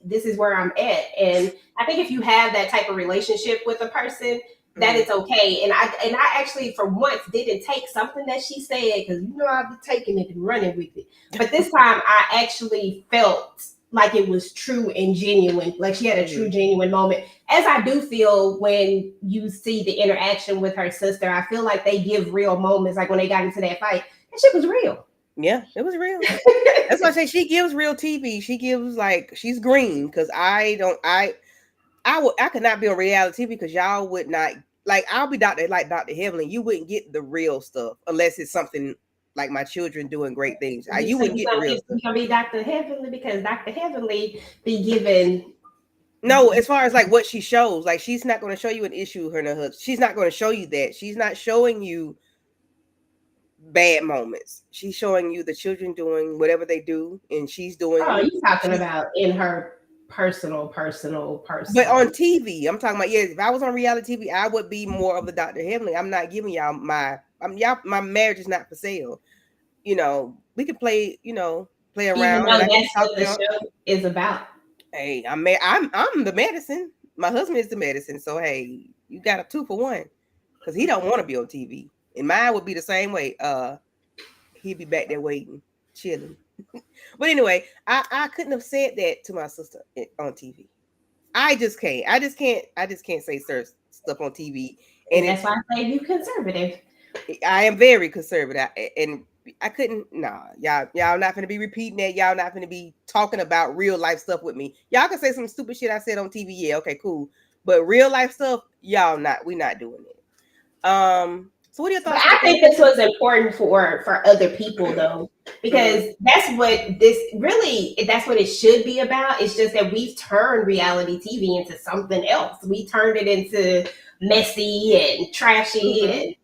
this is where I'm at. And I think if you have that type of relationship with a person, that it's okay. And I actually, for once, didn't take something that she said, because I've been taking it and running with it. But this time I actually felt like it was true and genuine. Like, she had a true, genuine moment. As I do feel when you see the interaction with her sister, I feel like they give real moments. Like when they got into that fight, that shit was real. Yeah, it was real. That's why I say she gives real TV. She gives, like, she's green, because I could not be on reality TV, because y'all would not, like, I'll be Dr. Heavenly. You wouldn't get the real stuff unless it's something like my children doing great things. You wouldn't get the real stuff. You're gonna be Dr. Heavenly, because Dr. Heavenly be given. No, as far as like what she shows, like, she's not going to show you an issue with her and her husband. She's not going to show you that. She's not showing you bad moments. She's showing you the children doing whatever they do, and she's doing. Oh, you talking about in her personal. But on TV, I'm talking about, if I was on reality TV, I would be more of the Dr. Heavenly. I'm not giving y'all my marriage is not for sale. We can play around. Even though that's what the show is about. Hey, I'm the medicine. My husband is the medicine. So hey, you got a 2 for 1, because he don't want to be on TV. And mine would be the same way. He'd be back there waiting, chilling. But anyway, I couldn't have said that to my sister on TV. I just can't say certain stuff on TV. And that's why I say you conservative. I am very conservative, and I couldn't. Nah, y'all not gonna be repeating that. Y'all not gonna be talking about real life stuff with me. Y'all can say some stupid shit I said on TV. Yeah, okay, cool. But real life stuff, y'all not. We not doing it. So what are your thoughts? But I think this was important for other people, though, because that's what it should be about. It's just that we've turned reality TV into something else. We turned it into messy and trashy and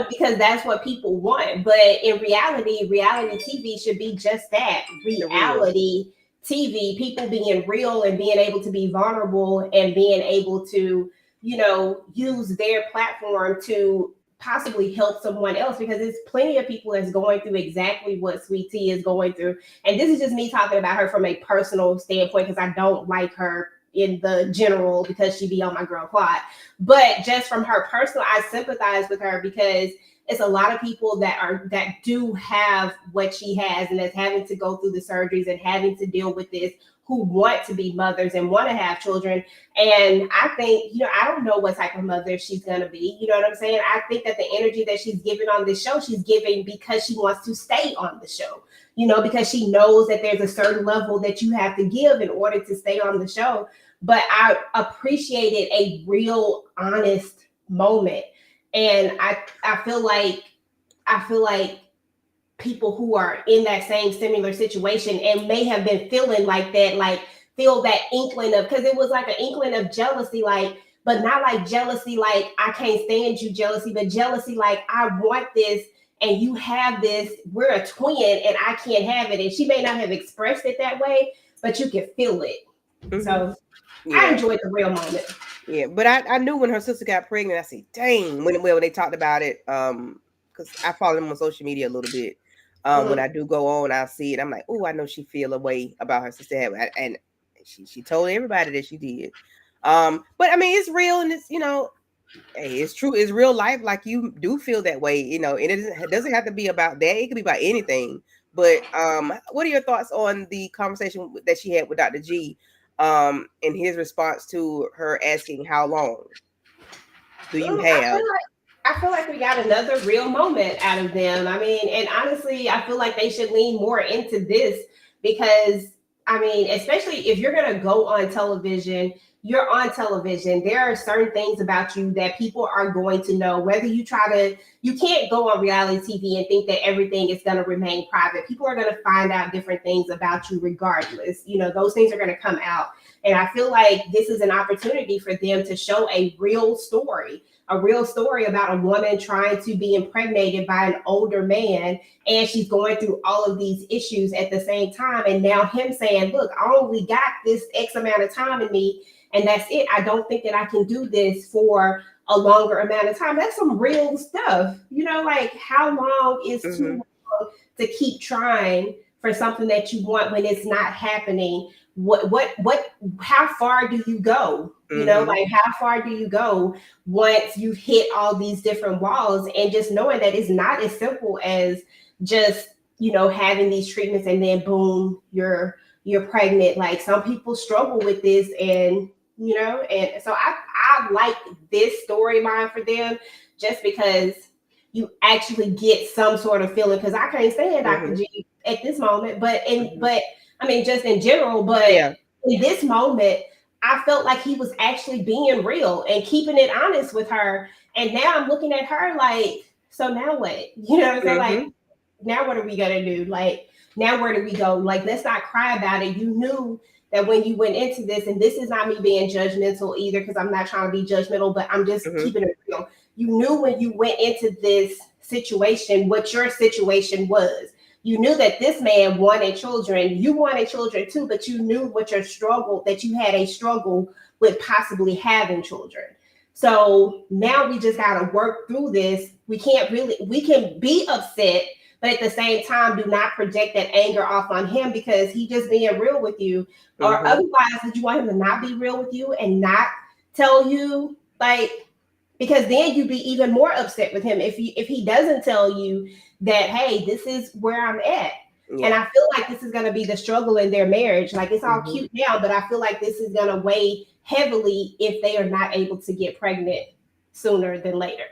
because that's what people want. But in reality TV should be just that, reality TV, people being real and being able to be vulnerable and being able to, use their platform to possibly help someone else, because there's plenty of people that's going through exactly what Sweet Tea is going through. And this is just me talking about her from a personal standpoint, because I don't like her in the general, because she be on my girl quad. But just from her personal, I sympathize with her, because it's a lot of people that do have what she has, and that's having to go through the surgeries and having to deal with this, who want to be mothers and want to have children. And I think, I don't know what type of mother she's going to be. You know what I'm saying? I think that the energy that she's giving on this show, she's giving because she wants to stay on the show, because she knows that there's a certain level that you have to give in order to stay on the show. But I appreciated a real, honest moment. And I feel like people who are in that same similar situation and may have been feeling like that, like feel that inkling of, because it was like an inkling of jealousy, like, but not like jealousy like I can't stand you jealousy, but jealousy like I want this and you have this, we're a twin and I can't have it. And she may not have expressed it that way, but you can feel it. Mm-hmm. So I enjoyed the real moment. Yeah, but I knew when her sister got pregnant, I said, dang, when they talked about it, because I follow them on social media a little bit. When I do go on, I'll see it. I'm like, oh, I know she feel a way about her sister, and she told everybody that she did. But I mean, it's real, and it's, you know, hey, it's true. It's real life. Like, you do feel that way, you know, and it doesn't have to be about that. It could be about anything. But what are your thoughts on the conversation that she had with Dr. G, and his response to her asking how long do you have? I feel like we got another real moment out of them. I mean, and honestly, I feel like they should lean more into this because, I mean, especially if you're going to go on television, you're on television. There are certain things about you that people are going to know, whether you you can't go on reality TV and think that everything is going to remain private. People are going to find out different things about you regardless. You know, those things are going to come out. And I feel like this is an opportunity for them to show a real story about a woman trying to be impregnated by an older man, and she's going through all of these issues at the same time. And now him saying, look, I only got this X amount of time in me, and that's it. I don't think that I can do this for a longer amount of time. That's some real stuff. You know, like, how long is too long to keep trying for something that you want when it's not happening? How far do you go? You know, like, how far do you go once you've hit all these different walls? And just knowing that it's not as simple as just, you know, having these treatments and then boom, you're pregnant. Like, some people struggle with this, and, you know, and so I like this storyline for them just because you actually get some sort of feeling, because I can't stand Dr. G at this moment, but I mean, just in general, but in this moment, I felt like he was actually being real and keeping it honest with her. And now I'm looking at her like, so now what? You know, so like, now what are we gonna do? Like, now where do we go? Like, let's not cry about it. You knew that when you went into this, and this is not me being judgmental either, because I'm not trying to be judgmental, but I'm just keeping it real. You knew when you went into this situation what your situation was. You knew that this man wanted children. You wanted children too, but you knew what your struggle, that you had a struggle with possibly having children. So now we just got to work through this. We can be upset, but at the same time, do not project that anger off on him because he just being real with you. Or otherwise, did you want him to not be real with you and not tell you, like, because then you'd be even more upset with him if he doesn't tell you that, hey, this is where I'm at. Yeah. And I feel like this is going to be the struggle in their marriage. Like, it's all cute now, but I feel like this is going to weigh heavily if they are not able to get pregnant sooner than later.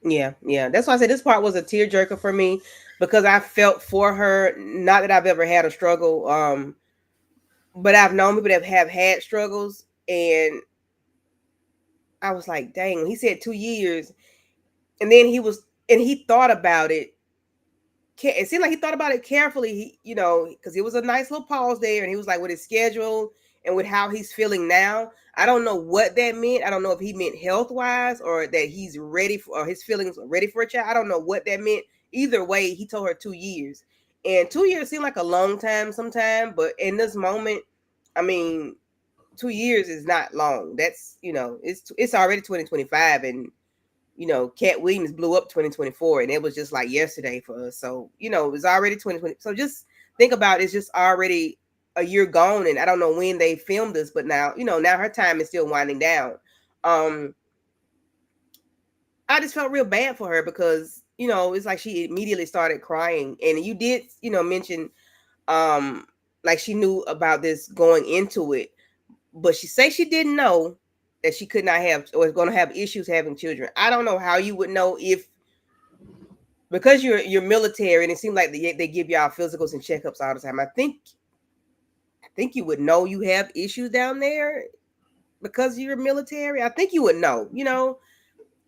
Yeah. That's why I said this part was a tearjerker for me, because I felt for her. Not that I've ever had a struggle, but I've known people that have had struggles, and I was like, dang, he said 2 years. And then he thought about it. It seemed like he thought about it carefully, you know, because it was a nice little pause there. And he was like, with his schedule and with how he's feeling now, I don't know what that meant. I don't know if he meant health-wise or that he's ready for, or his feelings are ready for a child. I don't know what that meant. Either way, he told her 2 years. And 2 years seemed like a long time sometime. But in this moment, I mean, 2 years is not long. That's, you know, it's already 2025, and, you know, Cat Williams blew up 2024, and it was just like yesterday for us. So, you know, it was already 2020. So just think about it's just already a year gone, and I don't know when they filmed this, but now, you know, now her time is still winding down. I just felt real bad for her because, you know, it's like she immediately started crying, and you did, you know, mention like she knew about this going into it. But she say she didn't know that she could not have or is going to have issues having children. I don't know how you would know if, because you're military and it seems like they give y'all physicals and checkups all the time. I think you would know you have issues down there because you're military. I think you would know, you know.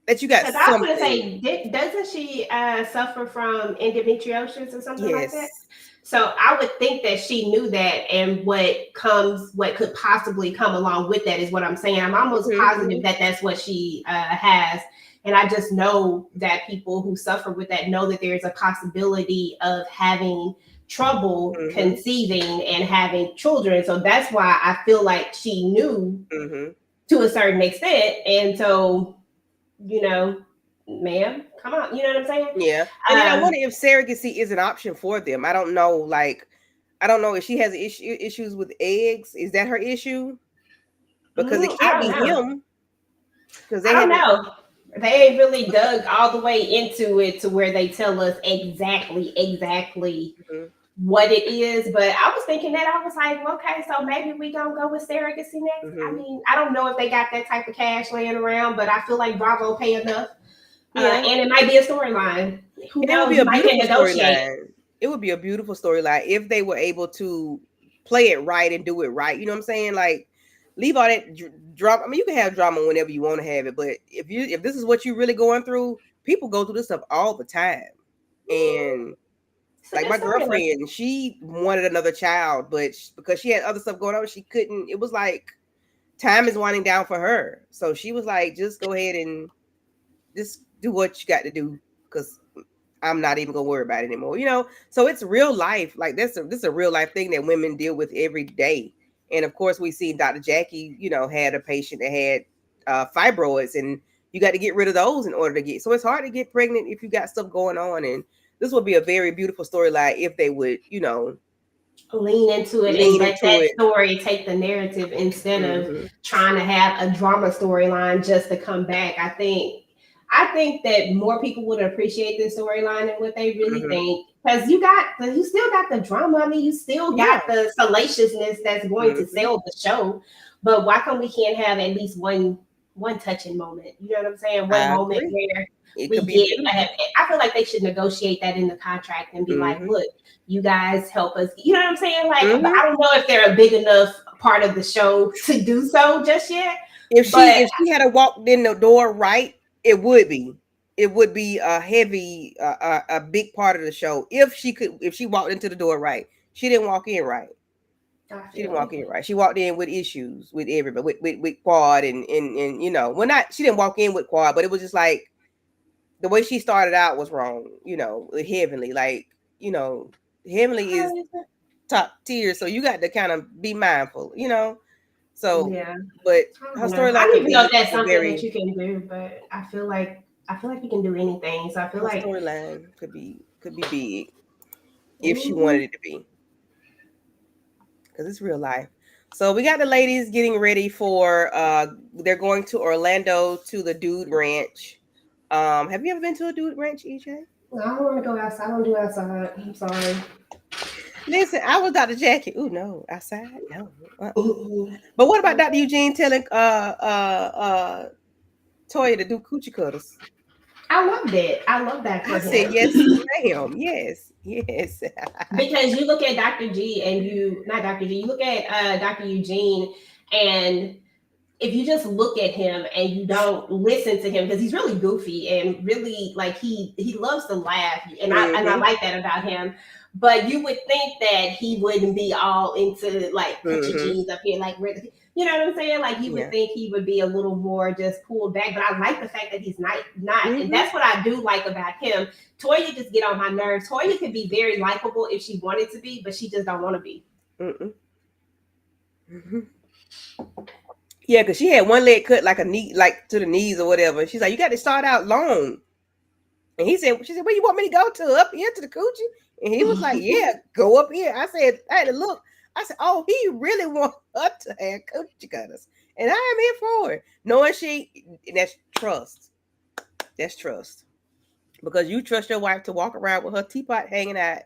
that you got Because I was going to something. say, doesn't she suffer from endometriosis or something like that? Yes. So I would think that she knew that, and what could possibly come along with that is what I'm saying. I'm almost positive that that's what she has, and I just know that people who suffer with that know that there's a possibility of having trouble conceiving and having children. So that's why I feel like she knew to a certain extent, and so ma'am, come on, you know what I'm saying? Yeah. And then I wonder if surrogacy is an option for them. I don't know. Like, I don't know if she has issues with eggs. Is that her issue? Because it can't be him. Because they I don't haven't. know. They ain't really dug all the way into it to where they tell us exactly what it is. But I was thinking that I was like, okay, so maybe we gonna go with surrogacy next. I mean, I don't know if they got that type of cash laying around, but I feel like Bravo pay enough. And it might be a storyline. Who knows? It would be a Might can beautiful negotiate. storyline. It would be a beautiful storyline if they were able to play it right and do it right. You know what I'm saying? Like, leave all that drama. I mean, you can have drama whenever you want to have it, but if this is what you're really going through, people go through this stuff all the time. And like my girlfriend, she wanted another child, but because she had other stuff going on, she couldn't. It was like time is winding down for her, so she was like, just go ahead and just do what you got to do, because I'm not even gonna worry about it anymore. So it's real life. Like, this is a real life thing that women deal with every day. And of course, we see Dr. Jackie, had a patient that had fibroids, and you got to get rid of those in order to get. So it's hard to get pregnant if you got stuff going on. And this would be a very beautiful storyline if they would, lean into it and let that story take the narrative instead of trying to have a drama storyline just to come back. I think that more people would appreciate this storyline than what they really think, because you still got the drama. I mean, you still got the salaciousness that's going to sell the show. But why come we can't have at least one touching moment? You know what I'm saying? One moment where I feel like they should negotiate that in the contract and be like, look, you guys help us. You know what I'm saying? Like, but I don't know if they're a big enough part of the show to do so just yet. If she had walked in the door right, it would be a heavy, a big part of the show. If she walked into the door right. She didn't walk in right. She didn't walk in right. She walked in with issues with everybody, with Quad and she didn't walk in with Quad, but it was just like the way she started out was wrong. With Heavenly, like, Heavenly is top tier, so you got to kind of be mindful, So yeah, but her storyline, I don't even know if that's something that you can do, but I feel like you can do anything. So I feel like storyline could be big if she wanted it to be, because it's real life. So we got the ladies getting ready for they're going to Orlando to the dude ranch. Have you ever been to a dude ranch, EJ? I don't want to go outside. I don't do outside. I'm sorry. Listen, I was Dr. Jackie. Oh no, outside? No. But what about Dr. Eugene telling Toya to do coochie cutters? I loved it. I love that for him. Said yes, ma'am. Yes. Because you look at Dr. G and you look at Dr. Eugene, and if you just look at him and you don't listen to him, because he's really goofy and really, like, he loves to laugh, and I like that about him. But you would think that he wouldn't be all into, like, put your jeans up here, like, you know what I'm saying? Like, you would think he would be a little more just pulled back. But I like the fact that he's not, and that's what I do like about him. Toya just get on my nerves. Toya could be very likable if she wanted to be, but she just don't want to be. Yeah, because she had one leg cut like a knee, like to the knees or whatever. She's like, you got to start out long. And she said, where you want me to go to? Up here to the coochie? And he was like, yeah, go up here. I had to look. I said, oh, he really wants her to have coochie cutters. And I am here for it. Knowing that's trust. That's trust. Because you trust your wife to walk around with her teapot hanging out,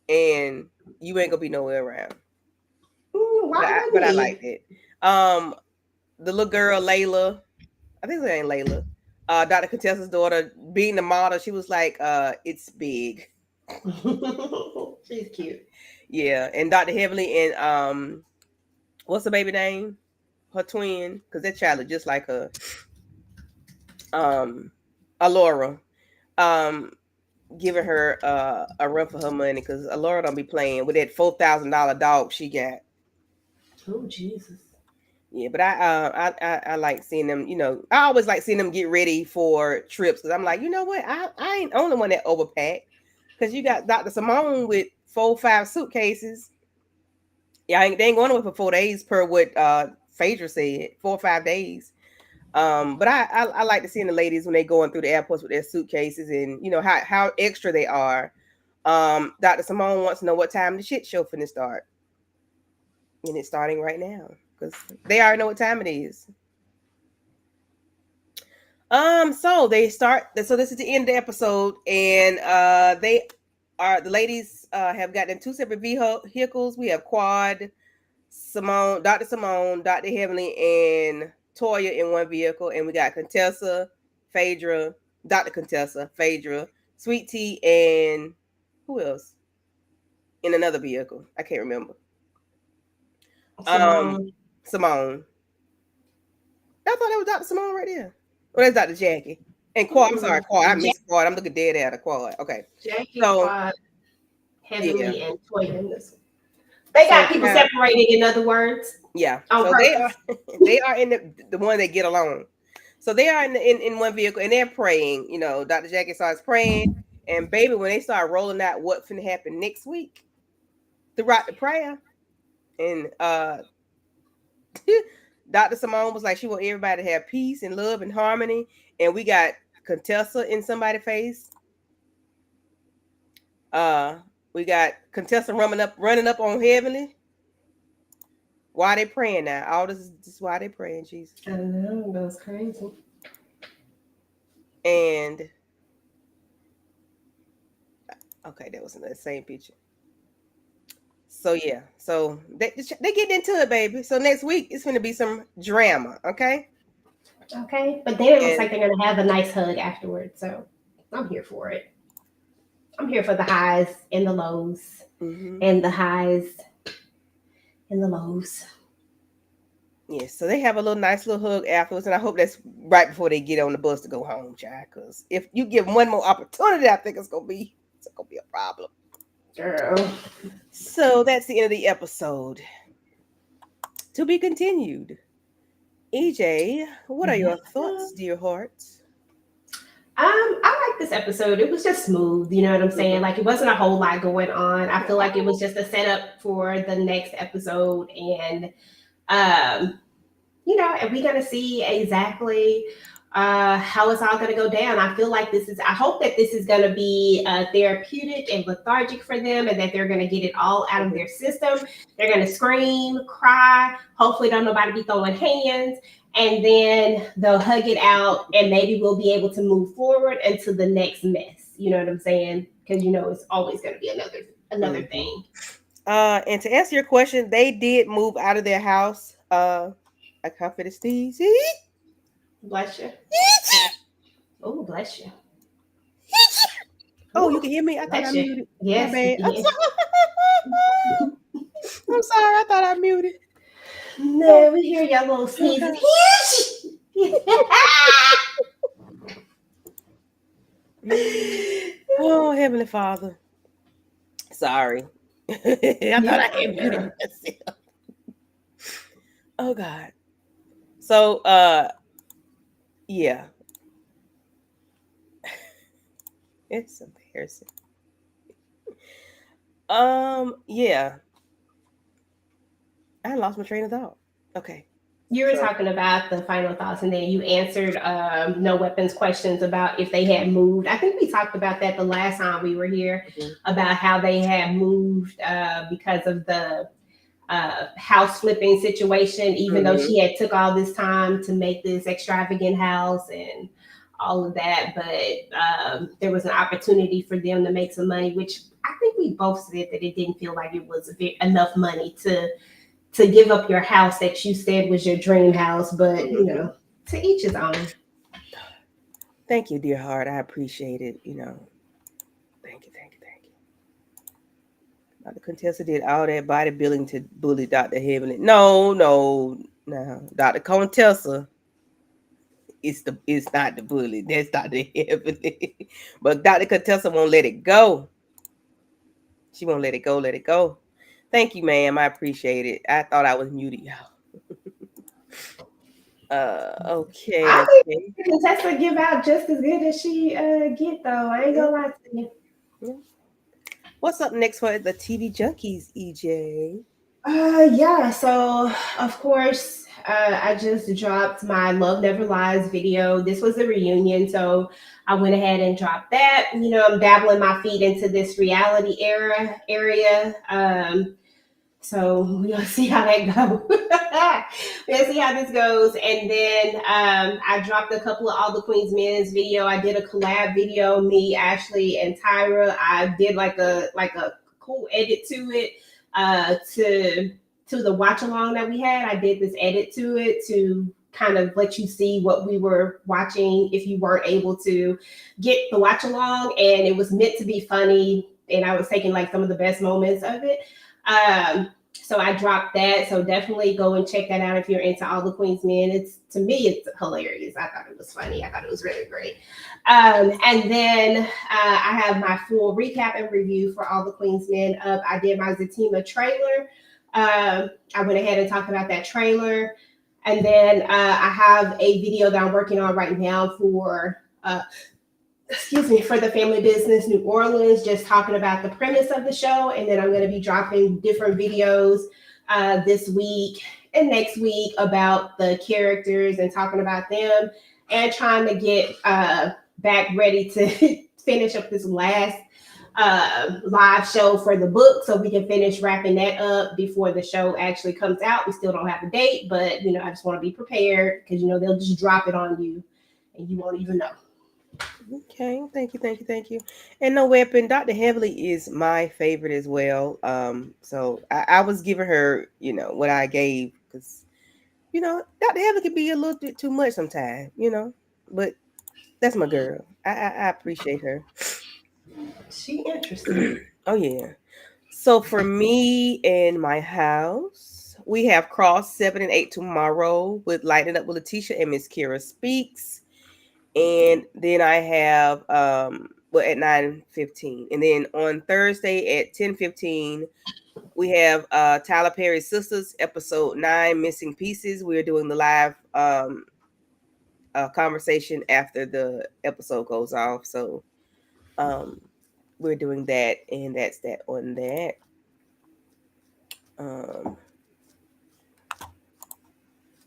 and you ain't going to be nowhere around. But I liked it. The little girl, Layla, I think her name Layla, Dr. Contessa's daughter, being the model, she was like, it's big. She's cute. Yeah. And Dr. Heavenly and what's the baby name? Her twin, because that child is just like her. Alora, giving her a run for her money because Alora don't be playing with that $4,000 dog she got. Oh Jesus. Yeah, but I like seeing them. You know, I always like seeing them get ready for trips because I'm like, you know what, I ain't the only one that overpack because you got Dr. Simone with 4-5 suitcases. Yeah, they ain't going away for 4 days per what Phaedra said, 4 or 5 days. But I like to see the ladies when they going through the airports with their suitcases and you know how extra they are. Dr. Simone wants to know what time the shit show finna start, and it's starting right now because they already know what time it is. So they start. So this is the end of the episode, and the ladies have gotten 2 separate vehicles. We have Quad, Simone, Dr. Heavenly, and Toya in one vehicle, and we got Contessa, Phaedra, Dr. Contessa, Phaedra, Sweet Tea, and who else in another vehicle? I can't remember. Simone. I thought that was Dr. Simone right there. Well, that's Dr. Jackie. And Quad, I'm sorry, Quad. I missed Quad. I'm looking dead at a Quad. Okay. Jackie, So, Quad, Heavenly, and Toya in this one. They got people separated, in other words. Yeah. So they are in the one that get along. So they are in one vehicle and they're praying. You know, Dr. Jackie starts praying, and baby, when they start rolling out what's gonna happen next week throughout the prayer, and Dr. Simone was like, she want everybody to have peace and love and harmony. And we got Contessa in somebody's face. We got Contessa running up on Heavenly. Why they praying now? All this is why they praying, Jesus. I know, that's crazy. And okay, that was in the same picture. So yeah, so they get into it, baby. So next week it's going to be some drama, okay? Okay, but then it looks like they're going to have a nice hug afterwards. So I'm here for it. I'm here for the highs and the lows, and the highs and the lows. Yes, so they have a nice little hug afterwards, and I hope that's right before they get on the bus to go home, child. Because if you give them one more opportunity, I think it's gonna be a problem. Girl. So that's the end of the episode. To be continued. EJ, what are your thoughts, dear heart? I like this episode. It was just smooth, you know what I'm saying? Like it wasn't a whole lot going on. I feel like it was just a setup for the next episode, and you know, and we're gonna see exactly how it's all gonna go down. I hope that this is gonna be therapeutic and lethargic for them, and that they're gonna get it all out of their system. They're gonna scream, cry, hopefully don't nobody be throwing hands, and then they'll hug it out, and maybe we'll be able to move forward into the next mess. You know what I'm saying? Because you know it's always gonna be another thing. And to answer your question, they did move out of their house. I comforted Steve. Bless you. Oh, bless you. Oh, you can hear me? I thought I muted. Yes. I'm sorry. I thought I muted. No, we hear your little sneezes. Oh, Heavenly Father. Sorry. I thought I had muted myself. Oh, God. So, yeah. It's embarrassing. Yeah. I lost my train of thought. Okay. You were talking about the final thoughts, and then you answered no weapons questions about if they had moved. I think we talked about that the last time we were here, about how they had moved because of the house flipping situation, even though she had took all this time to make this extravagant house and all of that. But there was an opportunity for them to make some money, which I think we both said that it didn't feel like it was enough money to give up your house that you said was your dream house. But you know, to each his own. Thank you, dear heart. I appreciate it. You know, thank you. Dr. Contessa did all that bodybuilding to bully Dr. Heavenly. No. Dr. Contessa it's not the bully. That's Dr. Heavenly. But Dr. Contessa won't let it go. She won't let it go. Let it go. Thank you, ma'am. I appreciate it. I thought I was muted, y'all. Okay, I okay. think Contessa give out just as good as she get though. I ain't gonna lie to you. Yeah. What's up next for the TV Junkies, EJ? Yeah, so of course, I just dropped my Love Never Lies video. This was a reunion, so I went ahead and dropped that. You know, I'm dabbling my feet into this reality area. So we're gonna see how that goes. We're gonna see how this goes. And then I dropped a couple of All the Queens Men's video. I did a collab video, me, Ashley, and Tyra. I did like a cool edit to it. To the watch along that we had. I did this edit to it to kind of let you see what we were watching if you weren't able to get the watch along. And it was meant to be funny. And I was taking like some of the best moments of it. So I dropped that. So definitely go and check that out if you're into All the Queens Men. It's, to me, it's hilarious. I thought it was funny. I thought it was really great. And then I have my full recap and review for All the Queens Men up. I did my Zatima trailer. I went ahead and talked about that trailer. And then I have a video that I'm working on right now for for the Family Business New Orleans, just talking about the premise of the show. And then I'm going to be dropping different videos this week and next week about the characters and talking about them and trying to get back ready to finish up this last live show for the book so we can finish wrapping that up before the show actually comes out. We still don't have a date, but you know, I just want to be prepared because you know they'll just drop it on you and you won't even know. Okay, thank you. And No Weapon, Dr. Heavily is my favorite as well. So I was giving her, what I gave because, Dr. Heavily could be a little bit too much sometimes, but that's my girl. I appreciate her. She interesting. Oh yeah. So for me and my house, we have Cross 7 and 8 tomorrow with Lighting Up with Letitia and Miss Kira Speaks. And then I have at 9:15. And then on Thursday at 10:15, we have Tyler Perry's Sisters, episode 9, Missing Pieces. We're doing the live conversation after the episode goes off. So we're doing that, and that's that on that.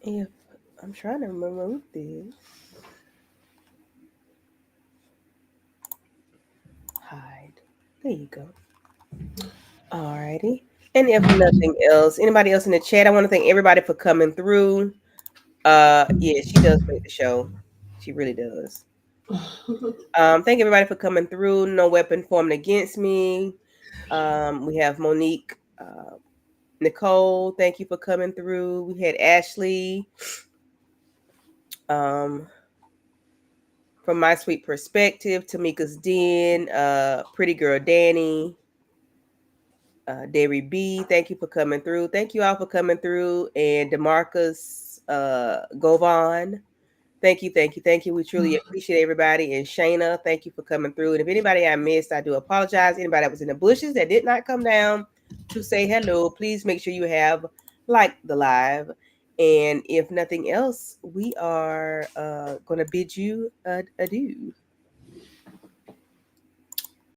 If I'm trying to remember this. Hide. There you go. Alrighty. And if nothing else, anybody else in the chat, I want to thank everybody for coming through. Yeah, she does make the show. She really does. Thank everybody for coming through. No weapon formed against me. We have Monique, Nicole. Thank you for coming through. We had Ashley. From My Sweet Perspective, Tamika's Den, Pretty Girl Danny, Derry B, thank you for coming through. Thank you all for coming through. And DeMarcus Govan, thank you. We truly appreciate everybody. And Shayna, thank you for coming through. And if anybody I missed, I do apologize. Anybody that was in the bushes that did not come down to say hello, please make sure you have liked the live. And if nothing else, we are going to bid you adieu.